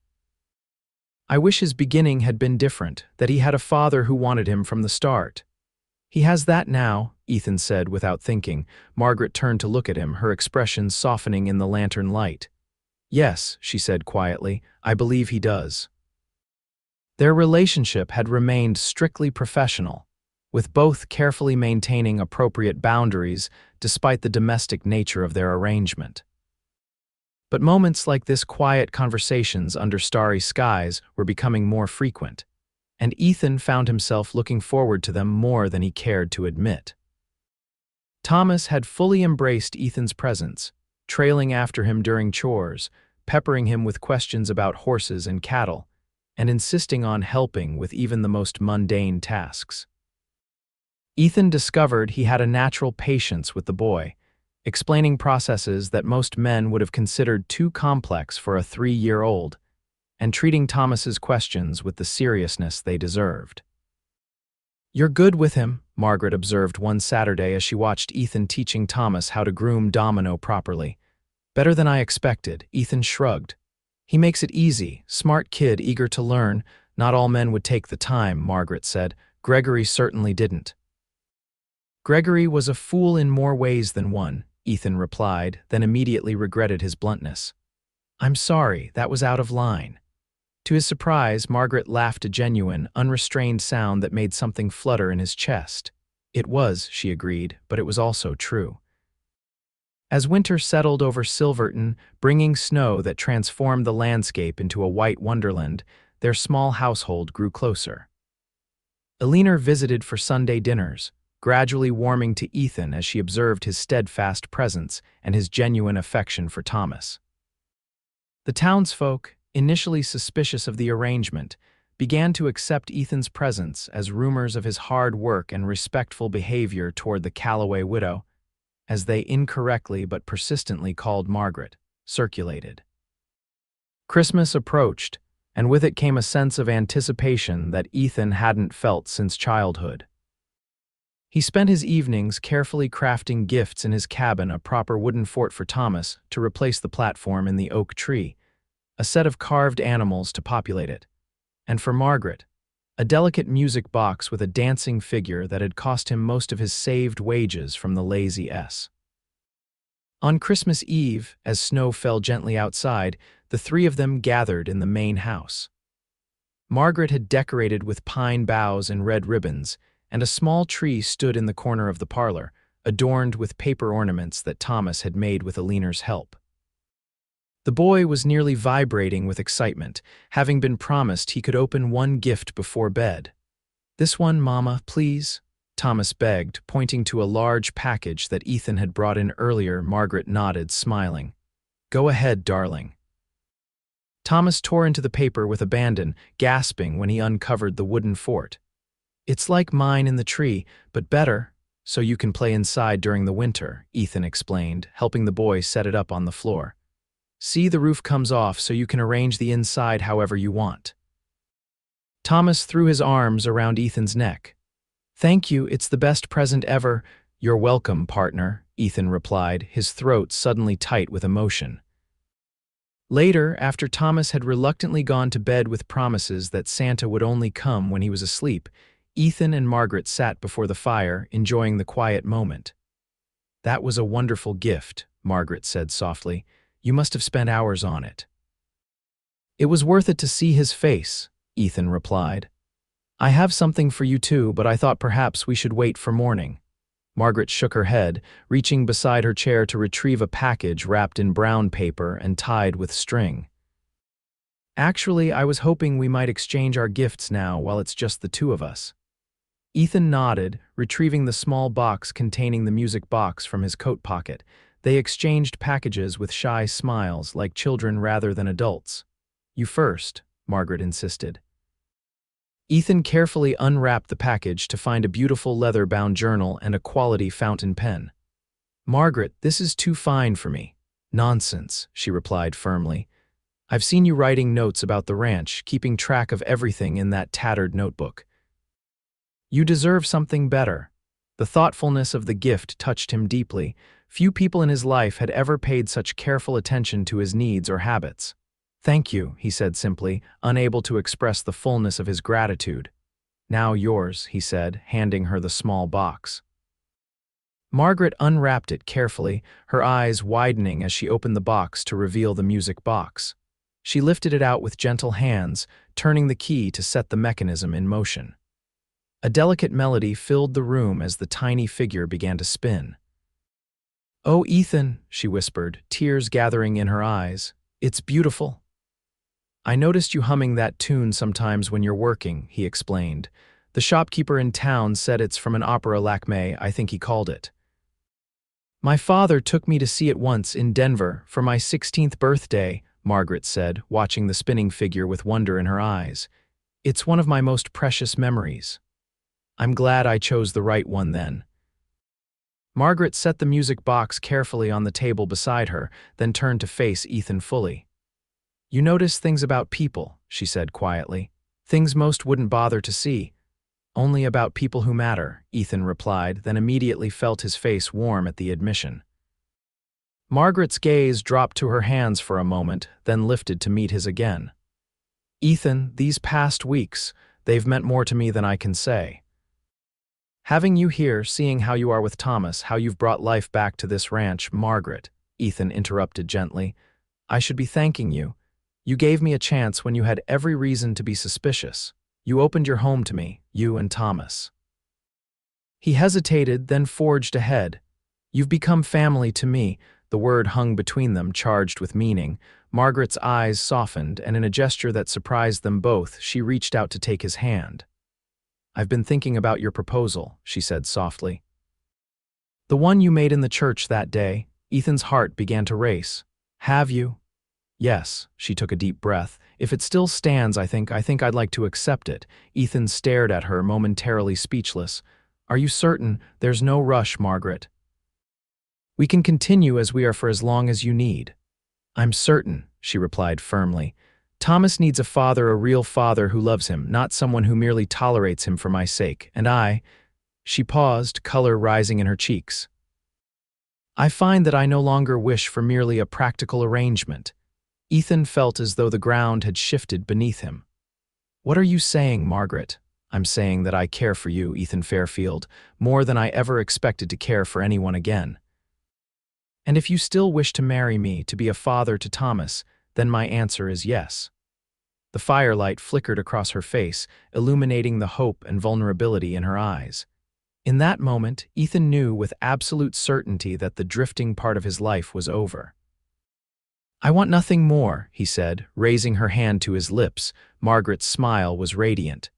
his beginning had been different, that he had a father who wanted him from the start." "He has that now," Ethan said without thinking. Margaret turned to look at him, her expression softening in the lantern light. "Yes," she said quietly, "I believe he does." Their relationship had remained strictly professional, with both carefully maintaining appropriate boundaries despite the domestic nature of their arrangement. But moments like this, quiet conversations under starry skies, were becoming more frequent, and Ethan found himself looking forward to them more than he cared to admit. Thomas had fully embraced Ethan's presence, trailing after him during chores, peppering him with questions about horses and cattle, and insisting on helping with even the most mundane tasks. Ethan discovered he had a natural patience with the boy, explaining processes that most men would have considered too complex for a 3-year-old, and treating Thomas's questions with the seriousness they deserved. "You're good with him," Margaret observed one Saturday as she watched Ethan teaching Thomas how to groom Domino properly. "Better than I expected," Ethan shrugged. "He makes it easy, smart kid eager to learn. Not all men would take the time," Margaret said. "Gregory certainly didn't." "Gregory was a fool in more ways than one," Ethan replied, then immediately regretted his bluntness. "I'm sorry, that was out of line." To his surprise, Margaret laughed a genuine, unrestrained sound that made something flutter in his chest. It was, she agreed, but it was also true. As winter settled over Silverton, bringing snow that transformed the landscape into a white wonderland, their small household grew closer. Eleanor visited for Sunday dinners, gradually warming to Ethan as she observed his steadfast presence and his genuine affection for Thomas. The townsfolk, initially suspicious of the arrangement, began to accept Ethan's presence as rumors of his hard work and respectful behavior toward the Calloway widow, as they incorrectly but persistently called Margaret, circulated. Christmas approached, and with it came a sense of anticipation that Ethan hadn't felt since childhood. He spent his evenings carefully crafting gifts in his cabin, a proper wooden fort for Thomas to replace the platform in the oak tree, a set of carved animals to populate it, and for Margaret, a delicate music box with a dancing figure that had cost him most of his saved wages from the Lazy S. On Christmas Eve, as snow fell gently outside, the three of them gathered in the main house. Margaret had decorated with pine boughs and red ribbons, and a small tree stood in the corner of the parlor, adorned with paper ornaments that Thomas had made with Eleanor's help. The boy was nearly vibrating with excitement, having been promised he could open one gift before bed. "This one, Mama, please," Thomas begged, pointing to a large package that Ethan had brought in earlier. Margaret nodded, smiling. "Go ahead, darling." Thomas tore into the paper with abandon, gasping when he uncovered the wooden fort. "It's like mine in the tree, but better, so you can play inside during the winter," Ethan explained, helping the boy set it up on the floor. "See, the roof comes off so you can arrange the inside however you want." Thomas threw his arms around Ethan's neck. "Thank you, it's the best present ever." "You're welcome, partner," Ethan replied, his throat suddenly tight with emotion. Later, after Thomas had reluctantly gone to bed with promises that Santa would only come when he was asleep, Ethan and Margaret sat before the fire, enjoying the quiet moment. "That was a wonderful gift," Margaret said softly. "You must have spent hours on it." "It was worth it to see his face," Ethan replied. "I have something for you too, but I thought perhaps we should wait for morning." Margaret shook her head, reaching beside her chair to retrieve a package wrapped in brown paper and tied with string. "Actually, I was hoping we might exchange our gifts now while it's just the two of us." Ethan nodded, retrieving the small box containing the music box from his coat pocket. They exchanged packages with shy smiles, like children rather than adults. "You first," Margaret insisted. Ethan carefully unwrapped the package to find a beautiful leather-bound journal and a quality fountain pen. "Margaret, this is too fine for me." "Nonsense," she replied firmly. "I've seen you writing notes about the ranch, keeping track of everything in that tattered notebook. You deserve something better." The thoughtfulness of the gift touched him deeply. Few people in his life had ever paid such careful attention to his needs or habits. "Thank you," he said simply, unable to express the fullness of his gratitude. "Now yours," he said, handing her the small box. Margaret unwrapped it carefully, her eyes widening as she opened the box to reveal the music box. She lifted it out with gentle hands, turning the key to set the mechanism in motion. A delicate melody filled the room as the tiny figure began to spin. "Oh, Ethan," she whispered, tears gathering in her eyes, "it's beautiful." "I noticed you humming that tune sometimes when you're working," he explained. "The shopkeeper in town said it's from an opera lacmé, I think he called it." "My father took me to see it once in Denver for my 16th birthday," Margaret said, watching the spinning figure with wonder in her eyes. "It's one of my most precious memories." I'm glad I chose the right one then. Margaret set the music box carefully on the table beside her, then turned to face Ethan fully. You notice things about people, she said quietly. Things most wouldn't bother to see. Only about people who matter, Ethan replied, then immediately felt his face warm at the admission. Margaret's gaze dropped to her hands for a moment, then lifted to meet his again. Ethan, these past weeks, they've meant more to me than I can say. Having you here, seeing how you are with Thomas, how you've brought life back to this ranch, Margaret, Ethan interrupted gently, I should be thanking you. You gave me a chance when you had every reason to be suspicious. You opened your home to me, you and Thomas. He hesitated, then forged ahead. You've become family to me. The word hung between them, charged with meaning. Margaret's eyes softened, and in a gesture that surprised them both, she reached out to take his hand. I've been thinking about your proposal, she said softly. The one you made in the church that day. Ethan's heart began to race. Have you? Yes, she took a deep breath. If it still stands, I think I'd like to accept it. Ethan stared at her, momentarily speechless. Are you certain? There's no rush, Margaret. We can continue as we are for as long as you need. I'm certain, she replied firmly. Thomas needs a father, a real father who loves him, not someone who merely tolerates him for my sake. And she paused, color rising in her cheeks. I find that I no longer wish for merely a practical arrangement. Ethan felt as though the ground had shifted beneath him. What are you saying, Margaret? I'm saying that I care for you, Ethan Fairfield, more than I ever expected to care for anyone again. And if you still wish to marry me, to be a father to Thomas, then my answer is yes. The firelight flickered across her face, illuminating the hope and vulnerability in her eyes. In that moment, Ethan knew with absolute certainty that the drifting part of his life was over. I want nothing more, he said, raising her hand to his lips. Margaret's smile was radiant.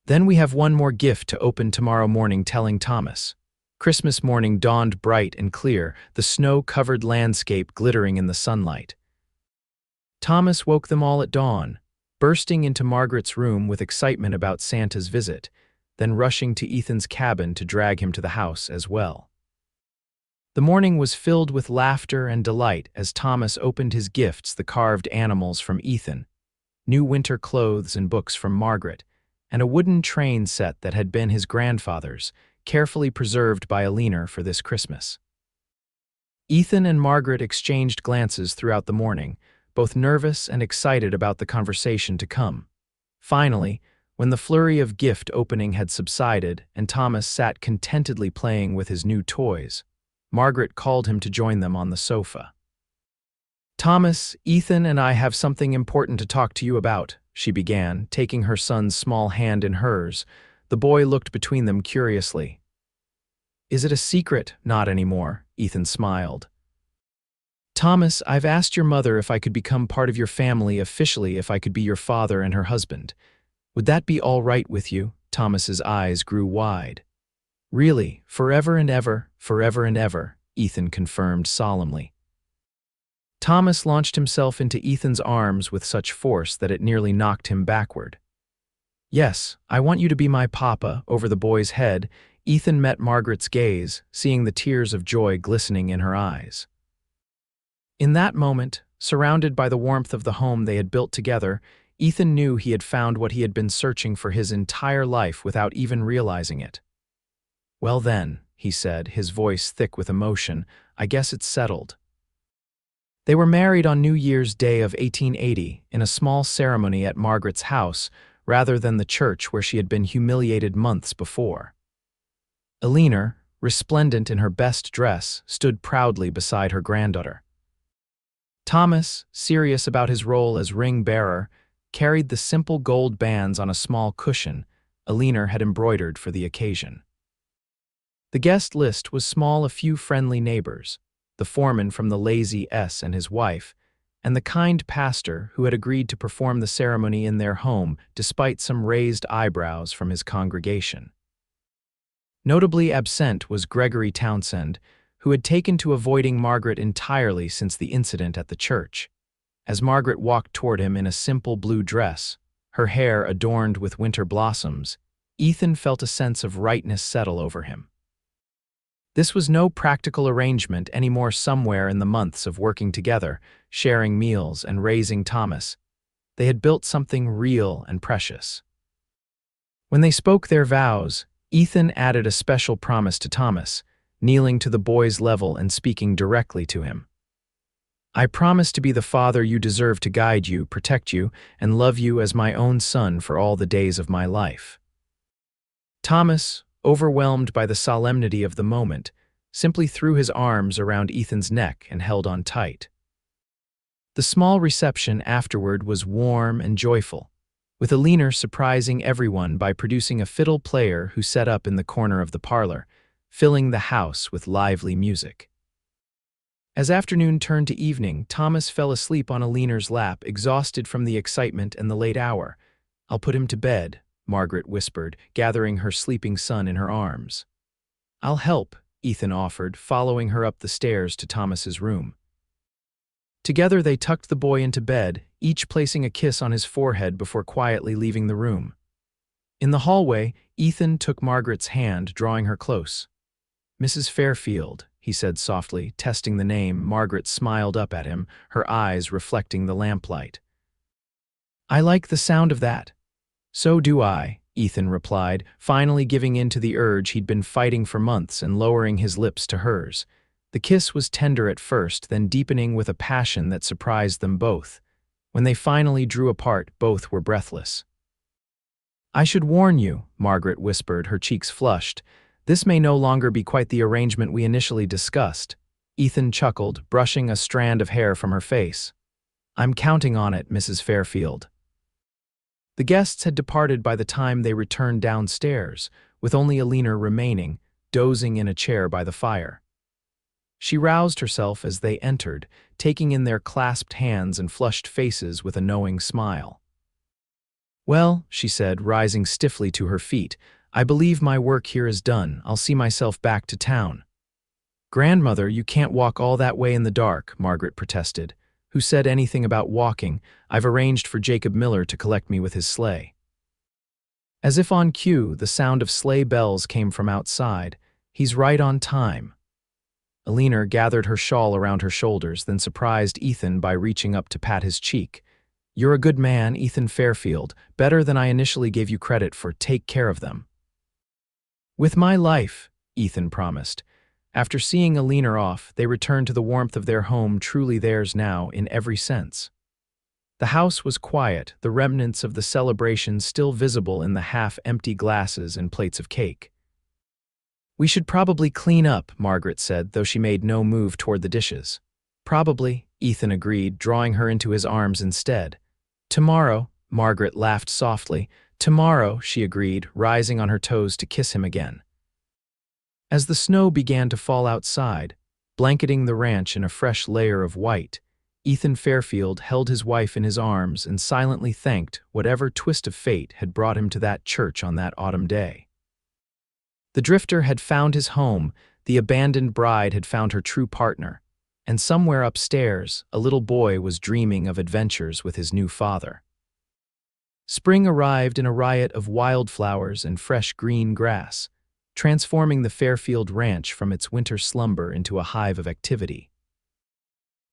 Then we have one more gift to open tomorrow morning, telling Thomas. Christmas morning dawned bright and clear, the snow-covered landscape glittering in the sunlight. Thomas woke them all at dawn, bursting into Margaret's room with excitement about Santa's visit, then rushing to Ethan's cabin to drag him to the house as well. The morning was filled with laughter and delight as Thomas opened his gifts, the carved animals from Ethan, new winter clothes and books from Margaret, and a wooden train set that had been his grandfather's, carefully preserved by Alina for this Christmas. Ethan and Margaret exchanged glances throughout the morning, both nervous and excited about the conversation to come. Finally, when the flurry of gift opening had subsided and Thomas sat contentedly playing with his new toys, Margaret called him to join them on the sofa. Thomas, Ethan and I have something important to talk to you about, she began, taking her son's small hand in hers. The boy looked between them curiously. Is it a secret? Not anymore, Ethan smiled. Thomas, I've asked your mother if I could become part of your family officially, if I could be your father and her husband. Would that be all right with you? Thomas's eyes grew wide. Really, forever and ever, Ethan confirmed solemnly. Thomas launched himself into Ethan's arms with such force that it nearly knocked him backward. Yes, I want you to be my papa. Over the boy's head, Ethan met Margaret's gaze, seeing the tears of joy glistening in her eyes. In that moment, surrounded by the warmth of the home they had built together, Ethan knew he had found what he had been searching for his entire life without even realizing it. Well then, he said, his voice thick with emotion, I guess it's settled. They were married on New Year's Day of 1880 in a small ceremony at Margaret's house, rather than the church where she had been humiliated months before. Alina, resplendent in her best dress, stood proudly beside her granddaughter. Thomas, serious about his role as ring-bearer, carried the simple gold bands on a small cushion Alina had embroidered for the occasion. The guest list was small, a few friendly neighbors, the foreman from the Lazy S and his wife, and the kind pastor who had agreed to perform the ceremony in their home despite some raised eyebrows from his congregation. Notably absent was Gregory Townsend, who had taken to avoiding Margaret entirely since the incident at the church. As Margaret walked toward him in a simple blue dress, her hair adorned with winter blossoms, Ethan felt a sense of rightness settle over him. This was no practical arrangement anymore. Somewhere in the months of working together, sharing meals and raising Thomas, they had built something real and precious. When they spoke their vows, Ethan added a special promise to Thomas, kneeling to the boy's level and speaking directly to him. "I promise to be the father you deserve, to guide you, protect you, and love you as my own son for all the days of my life." Thomas, overwhelmed by the solemnity of the moment, simply threw his arms around Ethan's neck and held on tight. The small reception afterward was warm and joyful, with Alina surprising everyone by producing a fiddle player who set up in the corner of the parlor, filling the house with lively music. As afternoon turned to evening, Thomas fell asleep on Alina's lap, exhausted from the excitement and the late hour. "I'll put him to bed," Margaret whispered, gathering her sleeping son in her arms. "I'll help," Ethan offered, following her up the stairs to Thomas's room. Together they tucked the boy into bed, each placing a kiss on his forehead before quietly leaving the room. In the hallway, Ethan took Margaret's hand, drawing her close. "Mrs. Fairfield," he said softly, testing the name. Margaret smiled up at him, her eyes reflecting the lamplight. "I like the sound of that." "So do I," Ethan replied, finally giving in to the urge he'd been fighting for months and lowering his lips to hers. The kiss was tender at first, then deepening with a passion that surprised them both. When they finally drew apart, both were breathless. "I should warn you," Margaret whispered, her cheeks flushed. "This may no longer be quite the arrangement we initially discussed." Ethan chuckled, brushing a strand of hair from her face. "I'm counting on it, Mrs. Fairfield." The guests had departed by the time they returned downstairs, with only Alina remaining, dozing in a chair by the fire. She roused herself as they entered, taking in their clasped hands and flushed faces with a knowing smile. "Well," she said, rising stiffly to her feet, "I believe my work here is done. I'll see myself back to town." "Grandmother, you can't walk all that way in the dark," Margaret protested. "Who said anything about walking? I've arranged for Jacob Miller to collect me with his sleigh." As if on cue, the sound of sleigh bells came from outside. "He's right on time." Alina gathered her shawl around her shoulders, then surprised Ethan by reaching up to pat his cheek. "You're a good man, Ethan Fairfield, better than I initially gave you credit for. Take care of them." "With my life," Ethan promised. After seeing Alina off, they returned to the warmth of their home, truly theirs now in every sense. The house was quiet, the remnants of the celebration still visible in the half-empty glasses and plates of cake. "We should probably clean up," Margaret said, though she made no move toward the dishes. "Probably," Ethan agreed, drawing her into his arms instead. "Tomorrow," Margaret laughed softly. "Tomorrow," she agreed, rising on her toes to kiss him again. As the snow began to fall outside, blanketing the ranch in a fresh layer of white, Ethan Fairfield held his wife in his arms and silently thanked whatever twist of fate had brought him to that church on that autumn day. The drifter had found his home, the abandoned bride had found her true partner, and somewhere upstairs, a little boy was dreaming of adventures with his new father. Spring arrived in a riot of wildflowers and fresh green grass, transforming the Fairfield ranch from its winter slumber into a hive of activity.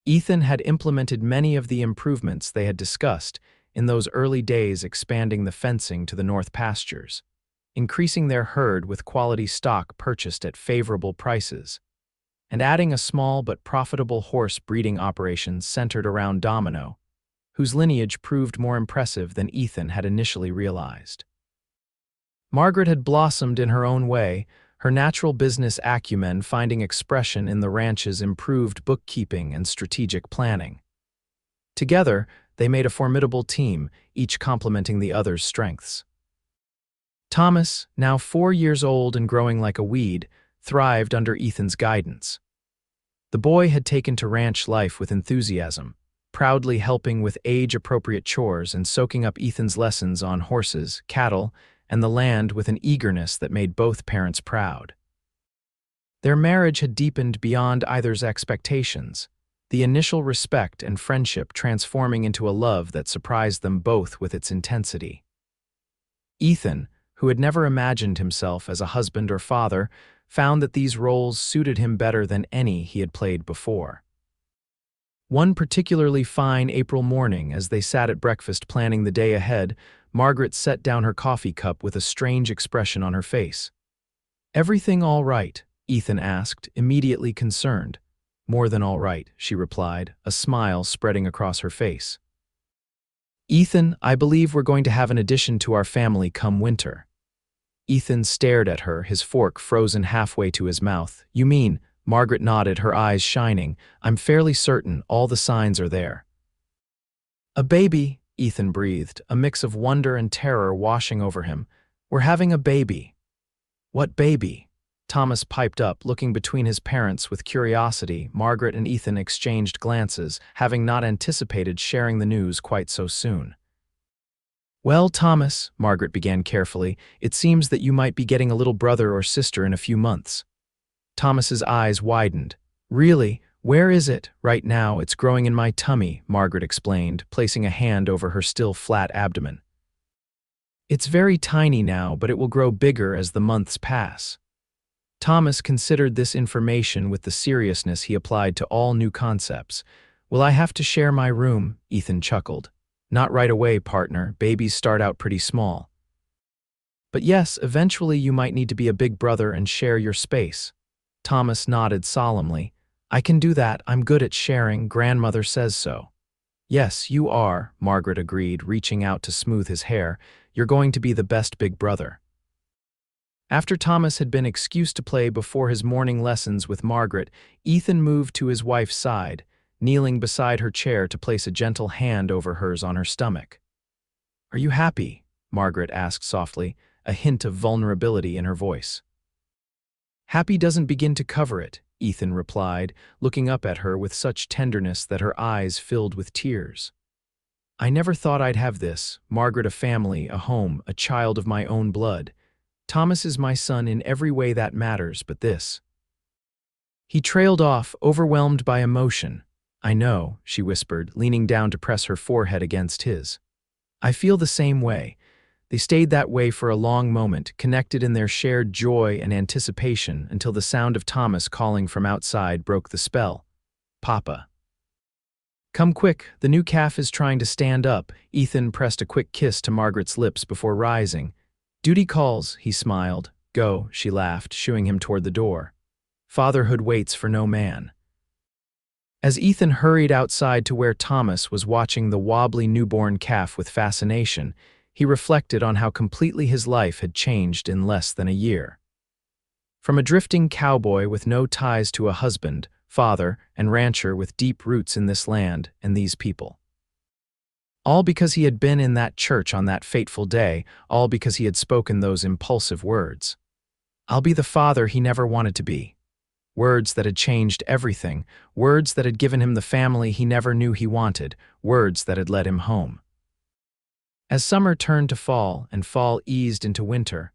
Ethan had implemented many of the improvements they had discussed in those early days, expanding the fencing to the north pastures, increasing their herd with quality stock purchased at favorable prices, and adding a small but profitable horse breeding operation centered around Domino, whose lineage proved more impressive than Ethan had initially realized. Margaret had blossomed in her own way, her natural business acumen finding expression in the ranch's improved bookkeeping and strategic planning. Together, they made a formidable team, each complementing the other's strengths. Thomas, now 4 years old and growing like a weed, thrived under Ethan's guidance. The boy had taken to ranch life with enthusiasm, proudly helping with age-appropriate chores and soaking up Ethan's lessons on horses, cattle, and the land with an eagerness that made both parents proud. Their marriage had deepened beyond either's expectations, the initial respect and friendship transforming into a love that surprised them both with its intensity. Ethan, who had never imagined himself as a husband or father, found that these roles suited him better than any he had played before. One particularly fine April morning, as they sat at breakfast planning the day ahead, Margaret set down her coffee cup with a strange expression on her face. "Everything all right?" Ethan asked, immediately concerned. "More than all right," she replied, a smile spreading across her face. "Ethan, I believe we're going to have an addition to our family come winter." Ethan stared at her, his fork frozen halfway to his mouth. "You mean?" Margaret nodded, her eyes shining. "I'm fairly certain all the signs are there." "A baby," Ethan breathed, a mix of wonder and terror washing over him. "We're having a baby." "What baby?" Thomas piped up, looking between his parents with curiosity. Margaret and Ethan exchanged glances, having not anticipated sharing the news quite so soon. "Well, Thomas," Margaret began carefully, "it seems that you might be getting a little brother or sister in a few months." Thomas's eyes widened. "Really? Where is it?" "Right now, it's growing in my tummy," Margaret explained, placing a hand over her still flat abdomen. "It's very tiny now, but it will grow bigger as the months pass." Thomas considered this information with the seriousness he applied to all new concepts. "Will I have to share my room?" Ethan chuckled. "Not right away, partner. Babies start out pretty small. But yes, eventually you might need to be a big brother and share your space." Thomas nodded solemnly. "I can do that. I'm good at sharing. Grandmother says so." "Yes, you are," Margaret agreed, reaching out to smooth his hair. "You're going to be the best big brother." After Thomas had been excused to play before his morning lessons with Margaret, Ethan moved to his wife's side, kneeling beside her chair to place a gentle hand over hers on her stomach. "Are you happy?" Margaret asked softly, a hint of vulnerability in her voice. "Happy doesn't begin to cover it," Ethan replied, looking up at her with such tenderness that her eyes filled with tears. "I never thought I'd have this, Margaret, a family, a home, a child of my own blood. Thomas is my son in every way that matters, but this." He trailed off, overwhelmed by emotion. "I know," she whispered, leaning down to press her forehead against his. "I feel the same way." They stayed that way for a long moment, connected in their shared joy and anticipation, until the sound of Thomas calling from outside broke the spell. "Papa." "Come quick, the new calf is trying to stand up." Ethan pressed a quick kiss to Margaret's lips before rising. "Duty calls," he smiled. "Go," she laughed, shooing him toward the door. "Fatherhood waits for no man." As Ethan hurried outside to where Thomas was watching the wobbly newborn calf with fascination, he reflected on how completely his life had changed in less than a year. From a drifting cowboy with no ties to a husband, father, and rancher with deep roots in this land and these people. All because he had been in that church on that fateful day, all because he had spoken those impulsive words. "I'll be the father he never wanted to be." Words that had changed everything, words that had given him the family he never knew he wanted, words that had led him home. As summer turned to fall and fall eased into winter,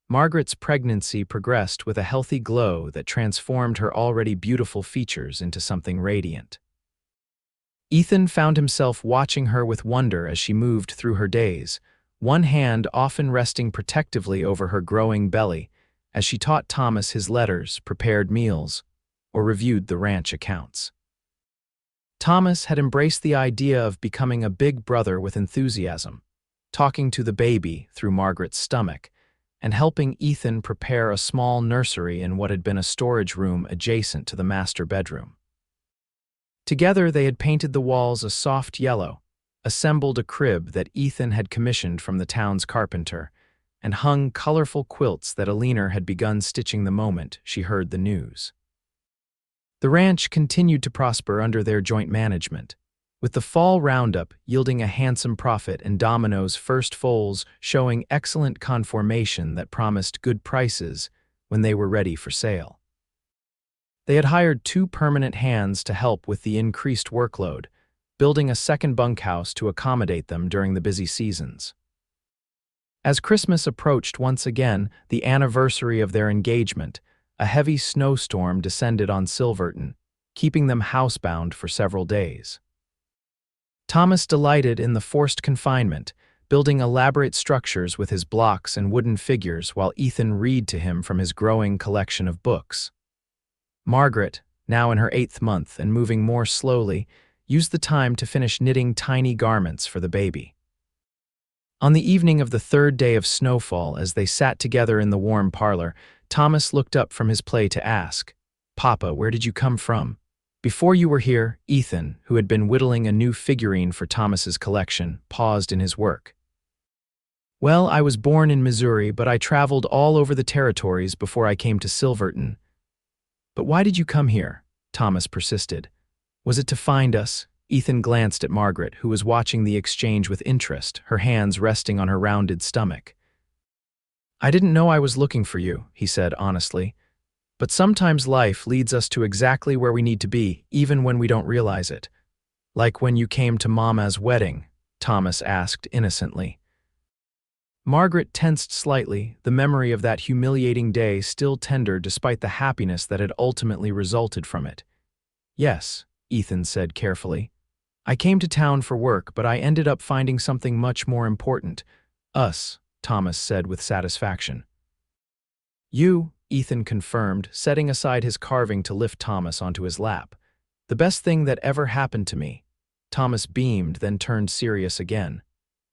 Margaret's pregnancy progressed with a healthy glow that transformed her already beautiful features into something radiant. Ethan found himself watching her with wonder as she moved through her days, one hand often resting protectively over her growing belly as she taught Thomas his letters, prepared meals, or reviewed the ranch accounts. Thomas had embraced the idea of becoming a big brother with enthusiasm, talking to the baby through Margaret's stomach, and helping Ethan prepare a small nursery in what had been a storage room adjacent to the master bedroom. Together they had painted the walls a soft yellow, assembled a crib that Ethan had commissioned from the town's carpenter, and hung colorful quilts that Alina had begun stitching the moment she heard the news. The ranch continued to prosper under their joint management, with the fall roundup yielding a handsome profit and Domino's first foals showing excellent conformation that promised good prices when they were ready for sale. They had hired 2 permanent hands to help with the increased workload, building a second bunkhouse to accommodate them during the busy seasons. As Christmas approached once again, the anniversary of their engagement, a heavy snowstorm descended on Silverton, keeping them housebound for several days. Thomas delighted in the forced confinement, building elaborate structures with his blocks and wooden figures while Ethan read to him from his growing collection of books. Margaret, now in her 8th month and moving more slowly, used the time to finish knitting tiny garments for the baby. On the evening of the 3rd day of snowfall, as they sat together in the warm parlor, Thomas looked up from his play to ask, "Papa, where did you come from?" "Before you were here," Ethan, who had been whittling a new figurine for Thomas's collection, paused in his work. "Well, I was born in Missouri, but I traveled all over the territories before I came to Silverton." "But why did you come here?" Thomas persisted. "Was it to find us?" Ethan glanced at Margaret, who was watching the exchange with interest, her hands resting on her rounded stomach. "I didn't know I was looking for you," he said honestly. "But sometimes life leads us to exactly where we need to be, even when we don't realize it." "Like when you came to Mama's wedding?" Thomas asked innocently. Margaret tensed slightly, the memory of that humiliating day still tender despite the happiness that had ultimately resulted from it. "Yes," Ethan said carefully. "I came to town for work, but I ended up finding something much more important. Us," Thomas said with satisfaction. "You," Ethan confirmed, setting aside his carving to lift Thomas onto his lap. "The best thing that ever happened to me." Thomas beamed, then turned serious again.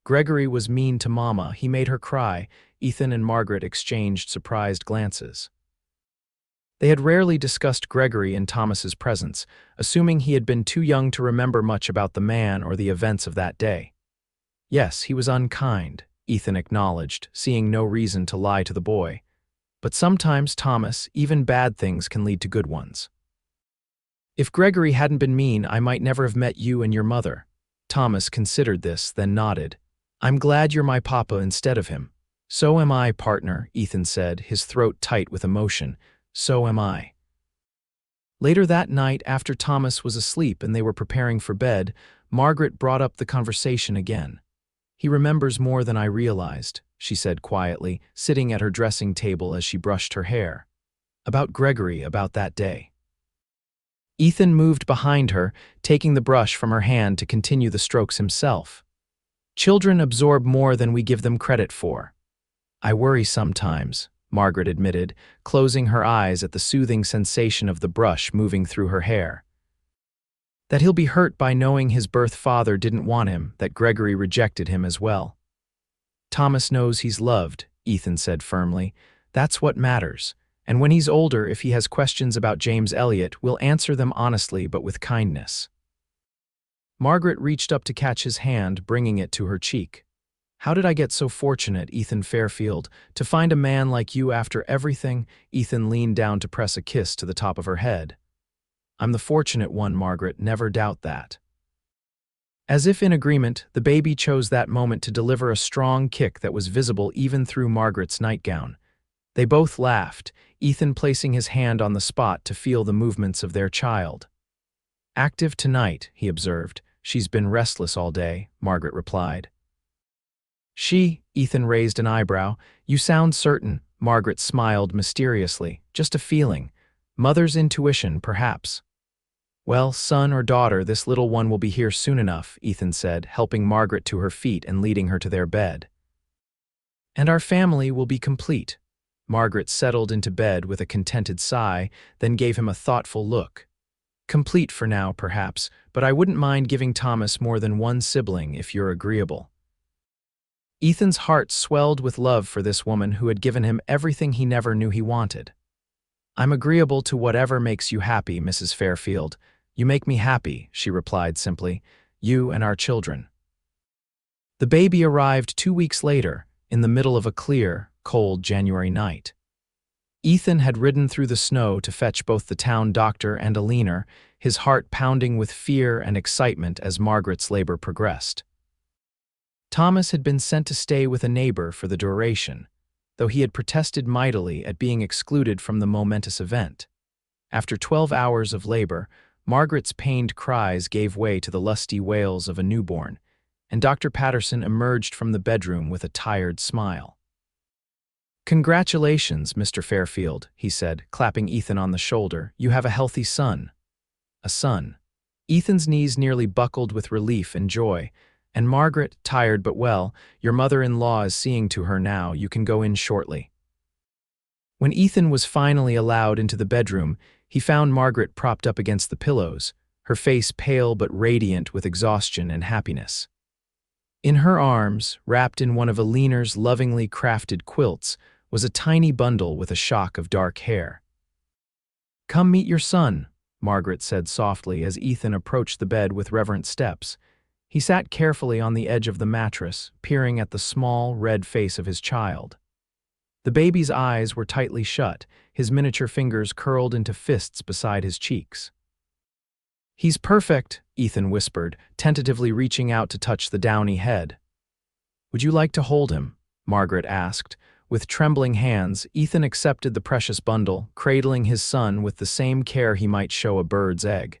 "Gregory was mean to Mama. He made her cry." Ethan and Margaret exchanged surprised glances. They had rarely discussed Gregory in Thomas's presence, assuming he had been too young to remember much about the man or the events of that day. "Yes, he was unkind," Ethan acknowledged, seeing no reason to lie to the boy. "But sometimes, Thomas, even bad things can lead to good ones." "If Gregory hadn't been mean, I might never have met you and your mother." Thomas considered this, then nodded. "I'm glad you're my papa instead of him." "So am I, partner," Ethan said, his throat tight with emotion. "So am I." Later that night, after Thomas was asleep and they were preparing for bed, Margaret brought up the conversation again. "He remembers more than I realized," she said quietly, sitting at her dressing table as she brushed her hair. "About Gregory, about that day." Ethan moved behind her, taking the brush from her hand to continue the strokes himself. "Children absorb more than we give them credit for." "I worry sometimes," Margaret admitted, closing her eyes at the soothing sensation of the brush moving through her hair. "That he'll be hurt by knowing his birth father didn't want him, that Gregory rejected him as well." "Thomas knows he's loved," Ethan said firmly. "That's what matters. And when he's older, if he has questions about James Elliott, we'll answer them honestly but with kindness." Margaret reached up to catch his hand, bringing it to her cheek. "How did I get so fortunate, Ethan Fairfield, to find a man like you after everything?" Ethan leaned down to press a kiss to the top of her head. "I'm the fortunate one, Margaret, never doubt that." As if in agreement, the baby chose that moment to deliver a strong kick that was visible even through Margaret's nightgown. They both laughed, Ethan placing his hand on the spot to feel the movements of their child. "Active tonight," he observed. "She's been restless all day," Margaret replied. Ethan raised an eyebrow. "You sound certain." Margaret smiled mysteriously. "Just a feeling. Mother's intuition, perhaps." "Well, son or daughter, this little one will be here soon enough," Ethan said, helping Margaret to her feet and leading her to their bed. "And our family will be complete." Margaret settled into bed with a contented sigh, then gave him a thoughtful look. "Complete for now, perhaps, but I wouldn't mind giving Thomas more than one sibling if you're agreeable." Ethan's heart swelled with love for this woman who had given him everything he never knew he wanted. "I'm agreeable to whatever makes you happy, Mrs. Fairfield. You make me happy," she replied simply. "You and our children." The baby arrived 2 weeks later, in the middle of a clear, cold January night. Ethan had ridden through the snow to fetch both the town doctor and a leaner, his heart pounding with fear and excitement as Margaret's labor progressed. Thomas had been sent to stay with a neighbor for the duration, though he had protested mightily at being excluded from the momentous event. After 12 hours of labor, Margaret's pained cries gave way to the lusty wails of a newborn, and Dr. Patterson emerged from the bedroom with a tired smile. "Congratulations, Mr. Fairfield," he said, clapping Ethan on the shoulder. "You have a healthy son." A son. Ethan's knees nearly buckled with relief and joy, And Margaret, tired but well, your mother-in-law is seeing to her now, you can go in shortly. When Ethan was finally allowed into the bedroom, he found Margaret propped up against the pillows, her face pale but radiant with exhaustion and happiness. In her arms, wrapped in one of Aliner's lovingly crafted quilts, was a tiny bundle with a shock of dark hair. "Come meet your son," Margaret said softly as Ethan approached the bed with reverent steps. He sat carefully on the edge of the mattress, peering at the small, red face of his child. The baby's eyes were tightly shut, his miniature fingers curled into fists beside his cheeks. "He's perfect," Ethan whispered, tentatively reaching out to touch the downy head. "Would you like to hold him?" Margaret asked. With trembling hands, Ethan accepted the precious bundle, cradling his son with the same care he might show a bird's egg.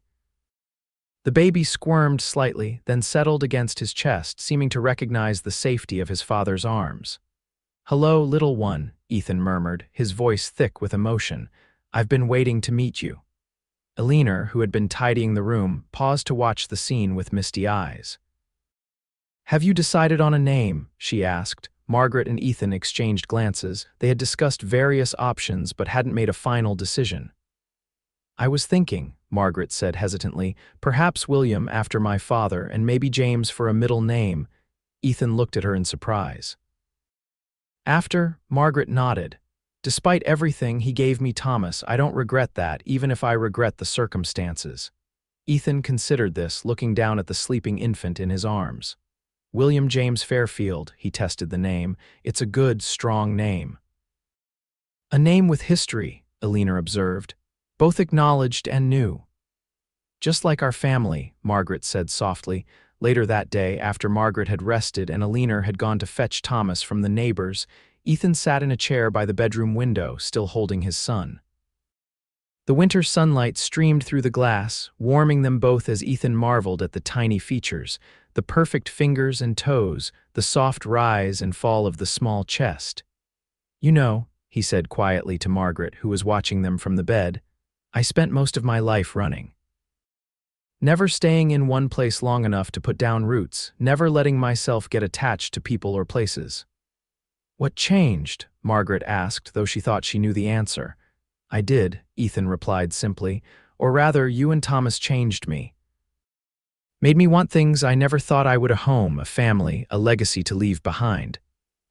The baby squirmed slightly, then settled against his chest, seeming to recognize the safety of his father's arms. "Hello, little one," Ethan murmured, his voice thick with emotion. "I've been waiting to meet you." Aliner, who had been tidying the room, paused to watch the scene with misty eyes. "Have you decided on a name?" she asked. Margaret and Ethan exchanged glances. They had discussed various options but hadn't made a final decision. "I was thinking," Margaret said hesitantly, "perhaps William after my father and maybe James for a middle name." Ethan looked at her in surprise. Margaret nodded. "Despite everything, he gave me Thomas. I don't regret that, even if I regret the circumstances." Ethan considered this, looking down at the sleeping infant in his arms. "William James Fairfield," he tested the name. "It's a good, strong name." "A name with history," Aliner observed. "Both acknowledged and new." "Just like our family," Margaret said softly. Later that day, after Margaret had rested and Aliner had gone to fetch Thomas from the neighbors, Ethan sat in a chair by the bedroom window, still holding his son. The winter sunlight streamed through the glass, warming them both as Ethan marveled at the tiny features, the perfect fingers and toes, the soft rise and fall of the small chest. "You know," he said quietly to Margaret, who was watching them from the bed, "I spent most of my life running. Never staying in one place long enough to put down roots, never letting myself get attached to people or places." "What changed?" Margaret asked, though she thought she knew the answer. "I did," Ethan replied simply, "or rather, you and Thomas changed me. Made me want things I never thought I would: a home, a family, a legacy to leave behind."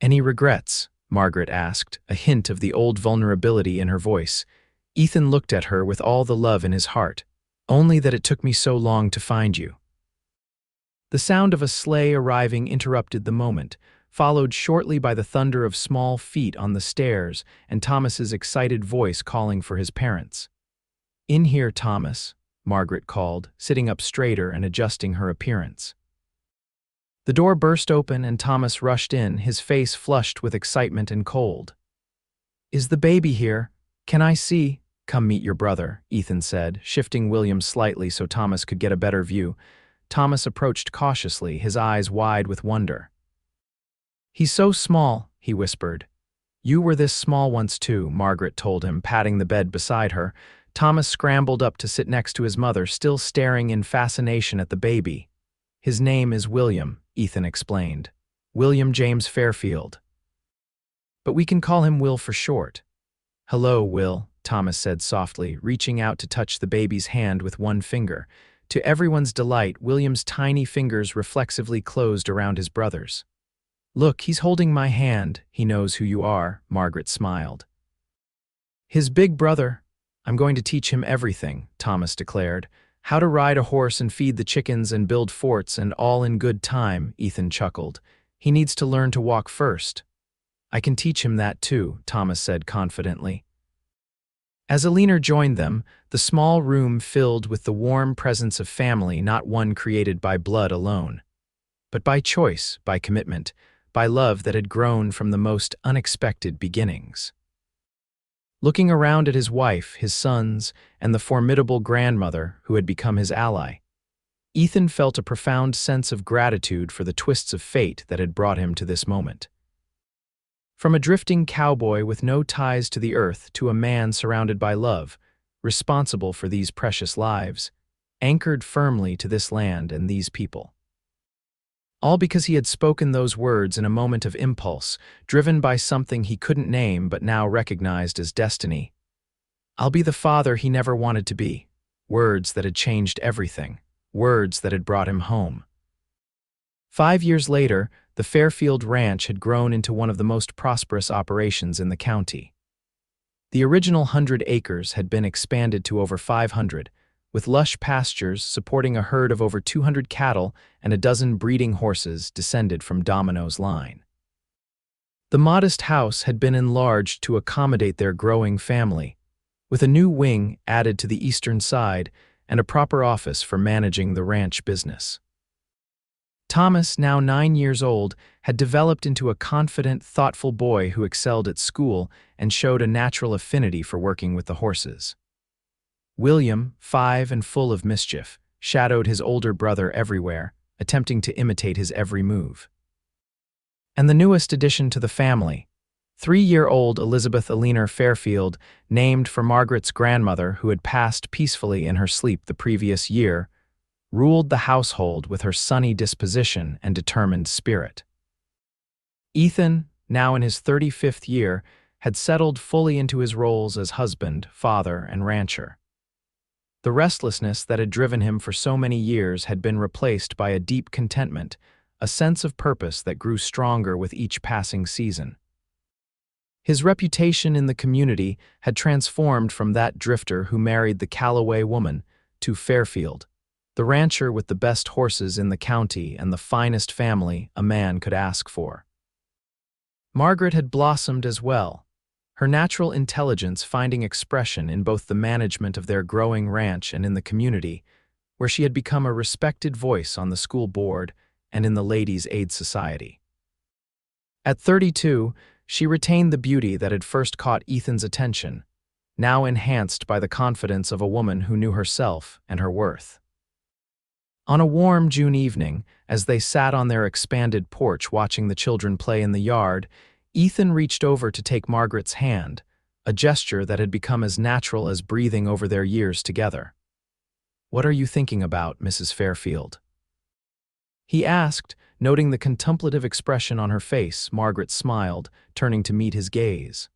"Any regrets?" Margaret asked, a hint of the old vulnerability in her voice. Ethan looked at her with all the love in his heart. "Only that it took me so long to find you." The sound of a sleigh arriving interrupted the moment, followed shortly by the thunder of small feet on the stairs and Thomas's excited voice calling for his parents. "In here, Thomas," Margaret called, sitting up straighter and adjusting her appearance. The door burst open and Thomas rushed in, his face flushed with excitement and cold. "Is the baby here? Can I see?" "Come meet your brother," Ethan said, shifting William slightly so Thomas could get a better view. Thomas approached cautiously, his eyes wide with wonder. "He's so small," he whispered. "You were this small once too," Margaret told him, patting the bed beside her. Thomas scrambled up to sit next to his mother, still staring in fascination at the baby. "His name is William," Ethan explained. "William James Fairfield. But we can call him Will for short." "Hello, Will," Thomas said softly, reaching out to touch the baby's hand with one finger. To everyone's delight, William's tiny fingers reflexively closed around his brother's. "Look, he's holding my hand. He knows who you are," Margaret smiled. "His big brother. I'm going to teach him everything," Thomas declared. "How to ride a horse and feed the chickens and build forts, and all in good time," Ethan chuckled. "He needs to learn to walk first." "I can teach him that too," Thomas said confidently. As Aliner joined them, the small room filled with the warm presence of family, not one created by blood alone, but by choice, by commitment, by love that had grown from the most unexpected beginnings. Looking around at his wife, his sons, and the formidable grandmother who had become his ally, Ethan felt a profound sense of gratitude for the twists of fate that had brought him to this moment. From a drifting cowboy with no ties to the earth to a man surrounded by love, responsible for these precious lives, anchored firmly to this land and these people. All because he had spoken those words in a moment of impulse, driven by something he couldn't name but now recognized as destiny. "I'll be the father he never wanted to be." Words that had changed everything. Words that had brought him home. 5 years later, the Fairfield Ranch had grown into one of the most prosperous operations in the county. The original 100 acres had been expanded to over 500, with lush pastures supporting a herd of over 200 cattle and a dozen breeding horses descended from Domino's line. The modest house had been enlarged to accommodate their growing family, with a new wing added to the eastern side and a proper office for managing the ranch business. Thomas, now 9 years old, had developed into a confident, thoughtful boy who excelled at school and showed a natural affinity for working with the horses. William, 5 and full of mischief, shadowed his older brother everywhere, attempting to imitate his every move. And the newest addition to the family, 3-year-old Elizabeth Eleanor Fairfield, named for Margaret's grandmother who had passed peacefully in her sleep the previous year, ruled the household with her sunny disposition and determined spirit. Ethan, now in his 35th year, had settled fully into his roles as husband, father, and rancher. The restlessness that had driven him for so many years had been replaced by a deep contentment, a sense of purpose that grew stronger with each passing season. His reputation in the community had transformed from that drifter who married the Calloway woman to Fairfield, the rancher with the best horses in the county and the finest family a man could ask for. Margaret had blossomed as well, her natural intelligence finding expression in both the management of their growing ranch and in the community, where she had become a respected voice on the school board and in the Ladies' Aid Society. At 32, she retained the beauty that had first caught Ethan's attention, now enhanced by the confidence of a woman who knew herself and her worth. On a warm June evening, as they sat on their expanded porch watching the children play in the yard, Ethan reached over to take Margaret's hand, a gesture that had become as natural as breathing over their years together. "What are you thinking about, Mrs. Fairfield?" he asked, noting the contemplative expression on her face. Margaret smiled, turning to meet his gaze.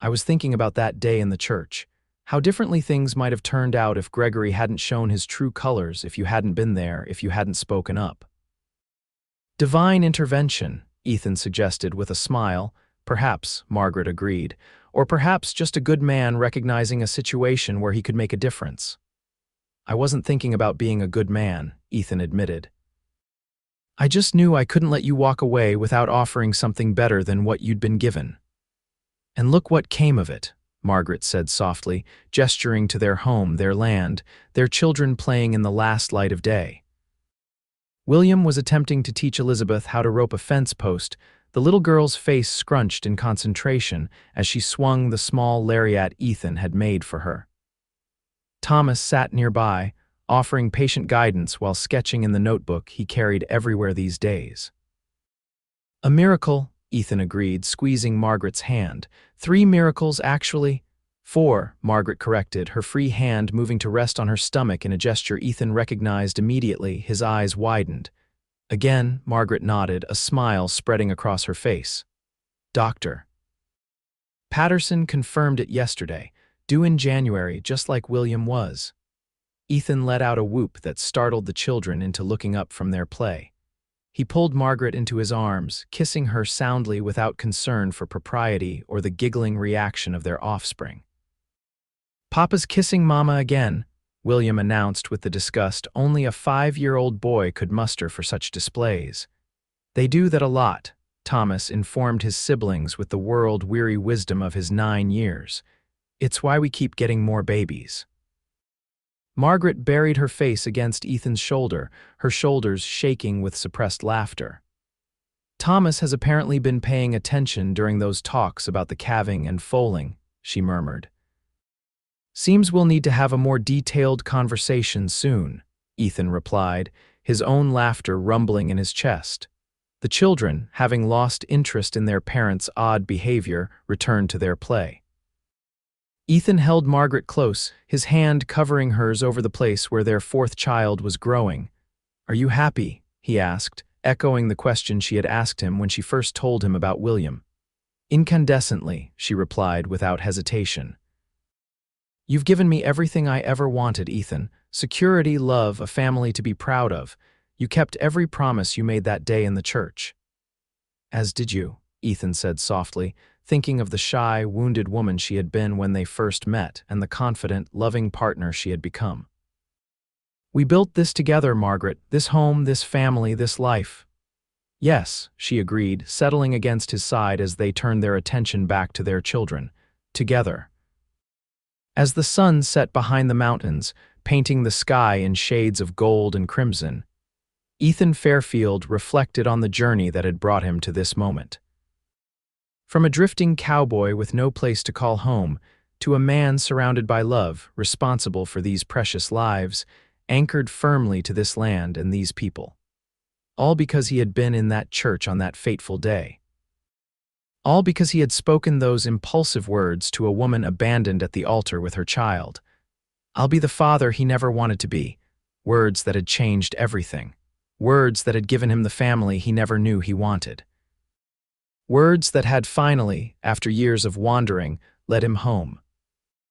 "I was thinking about that day in the church. How differently things might have turned out if Gregory hadn't shown his true colors, if you hadn't been there, if you hadn't spoken up." "Divine intervention," Ethan suggested with a smile. "Perhaps," Margaret agreed, "or perhaps just a good man recognizing a situation where he could make a difference." "I wasn't thinking about being a good man," Ethan admitted. "I just knew I couldn't let you walk away without offering something better than what you'd been given." "And look what came of it," Margaret said softly, gesturing to their home, their land, their children playing in the last light of day. William was attempting to teach Elizabeth how to rope a fence post, the little girl's face scrunched in concentration as she swung the small lariat Ethan had made for her. Thomas sat nearby, offering patient guidance while sketching in the notebook he carried everywhere these days. "A miracle," Ethan agreed, squeezing Margaret's hand. "3 miracles, actually." 4, Margaret corrected, her free hand moving to rest on her stomach in a gesture Ethan recognized immediately. His eyes widened. Again, Margaret nodded, a smile spreading across her face. "Doctor Patterson confirmed it yesterday, due in January, just like William was." Ethan let out a whoop that startled the children into looking up from their play. He pulled Margaret into his arms, kissing her soundly without concern for propriety or the giggling reaction of their offspring. "Papa's kissing Mama again," William announced with the disgust only a 5-year-old boy could muster for such displays. "They do that a lot," Thomas informed his siblings with the world-weary wisdom of his 9 years. "It's why we keep getting more babies." Margaret buried her face against Ethan's shoulder, her shoulders shaking with suppressed laughter. "Thomas has apparently been paying attention during those talks about the calving and foaling," she murmured. "Seems we'll need to have a more detailed conversation soon," Ethan replied, his own laughter rumbling in his chest. The children, having lost interest in their parents' odd behavior, returned to their play. Ethan held Margaret close, his hand covering hers over the place where their 4th child was growing. "Are you happy?" he asked, echoing the question she had asked him when she first told him about William. Incandescently, she replied without hesitation. You've given me everything I ever wanted, Ethan. Security, love, a family to be proud of. You kept every promise you made that day in the church. As did you, Ethan said softly, thinking of the shy, wounded woman she had been when they first met and the confident, loving partner she had become. We built this together, Margaret, this home, this family, this life. Yes, she agreed, settling against his side as they turned their attention back to their children. Together. As the sun set behind the mountains, painting the sky in shades of gold and crimson, Ethan Fairfield reflected on the journey that had brought him to this moment. From a drifting cowboy with no place to call home, to a man surrounded by love, responsible for these precious lives, anchored firmly to this land and these people. All because he had been in that church on that fateful day. All because he had spoken those impulsive words to a woman abandoned at the altar with her child. I'll be the father he never wanted to be. Words that had changed everything. Words that had given him the family he never knew he wanted. Words that had finally, after years of wandering, led him home.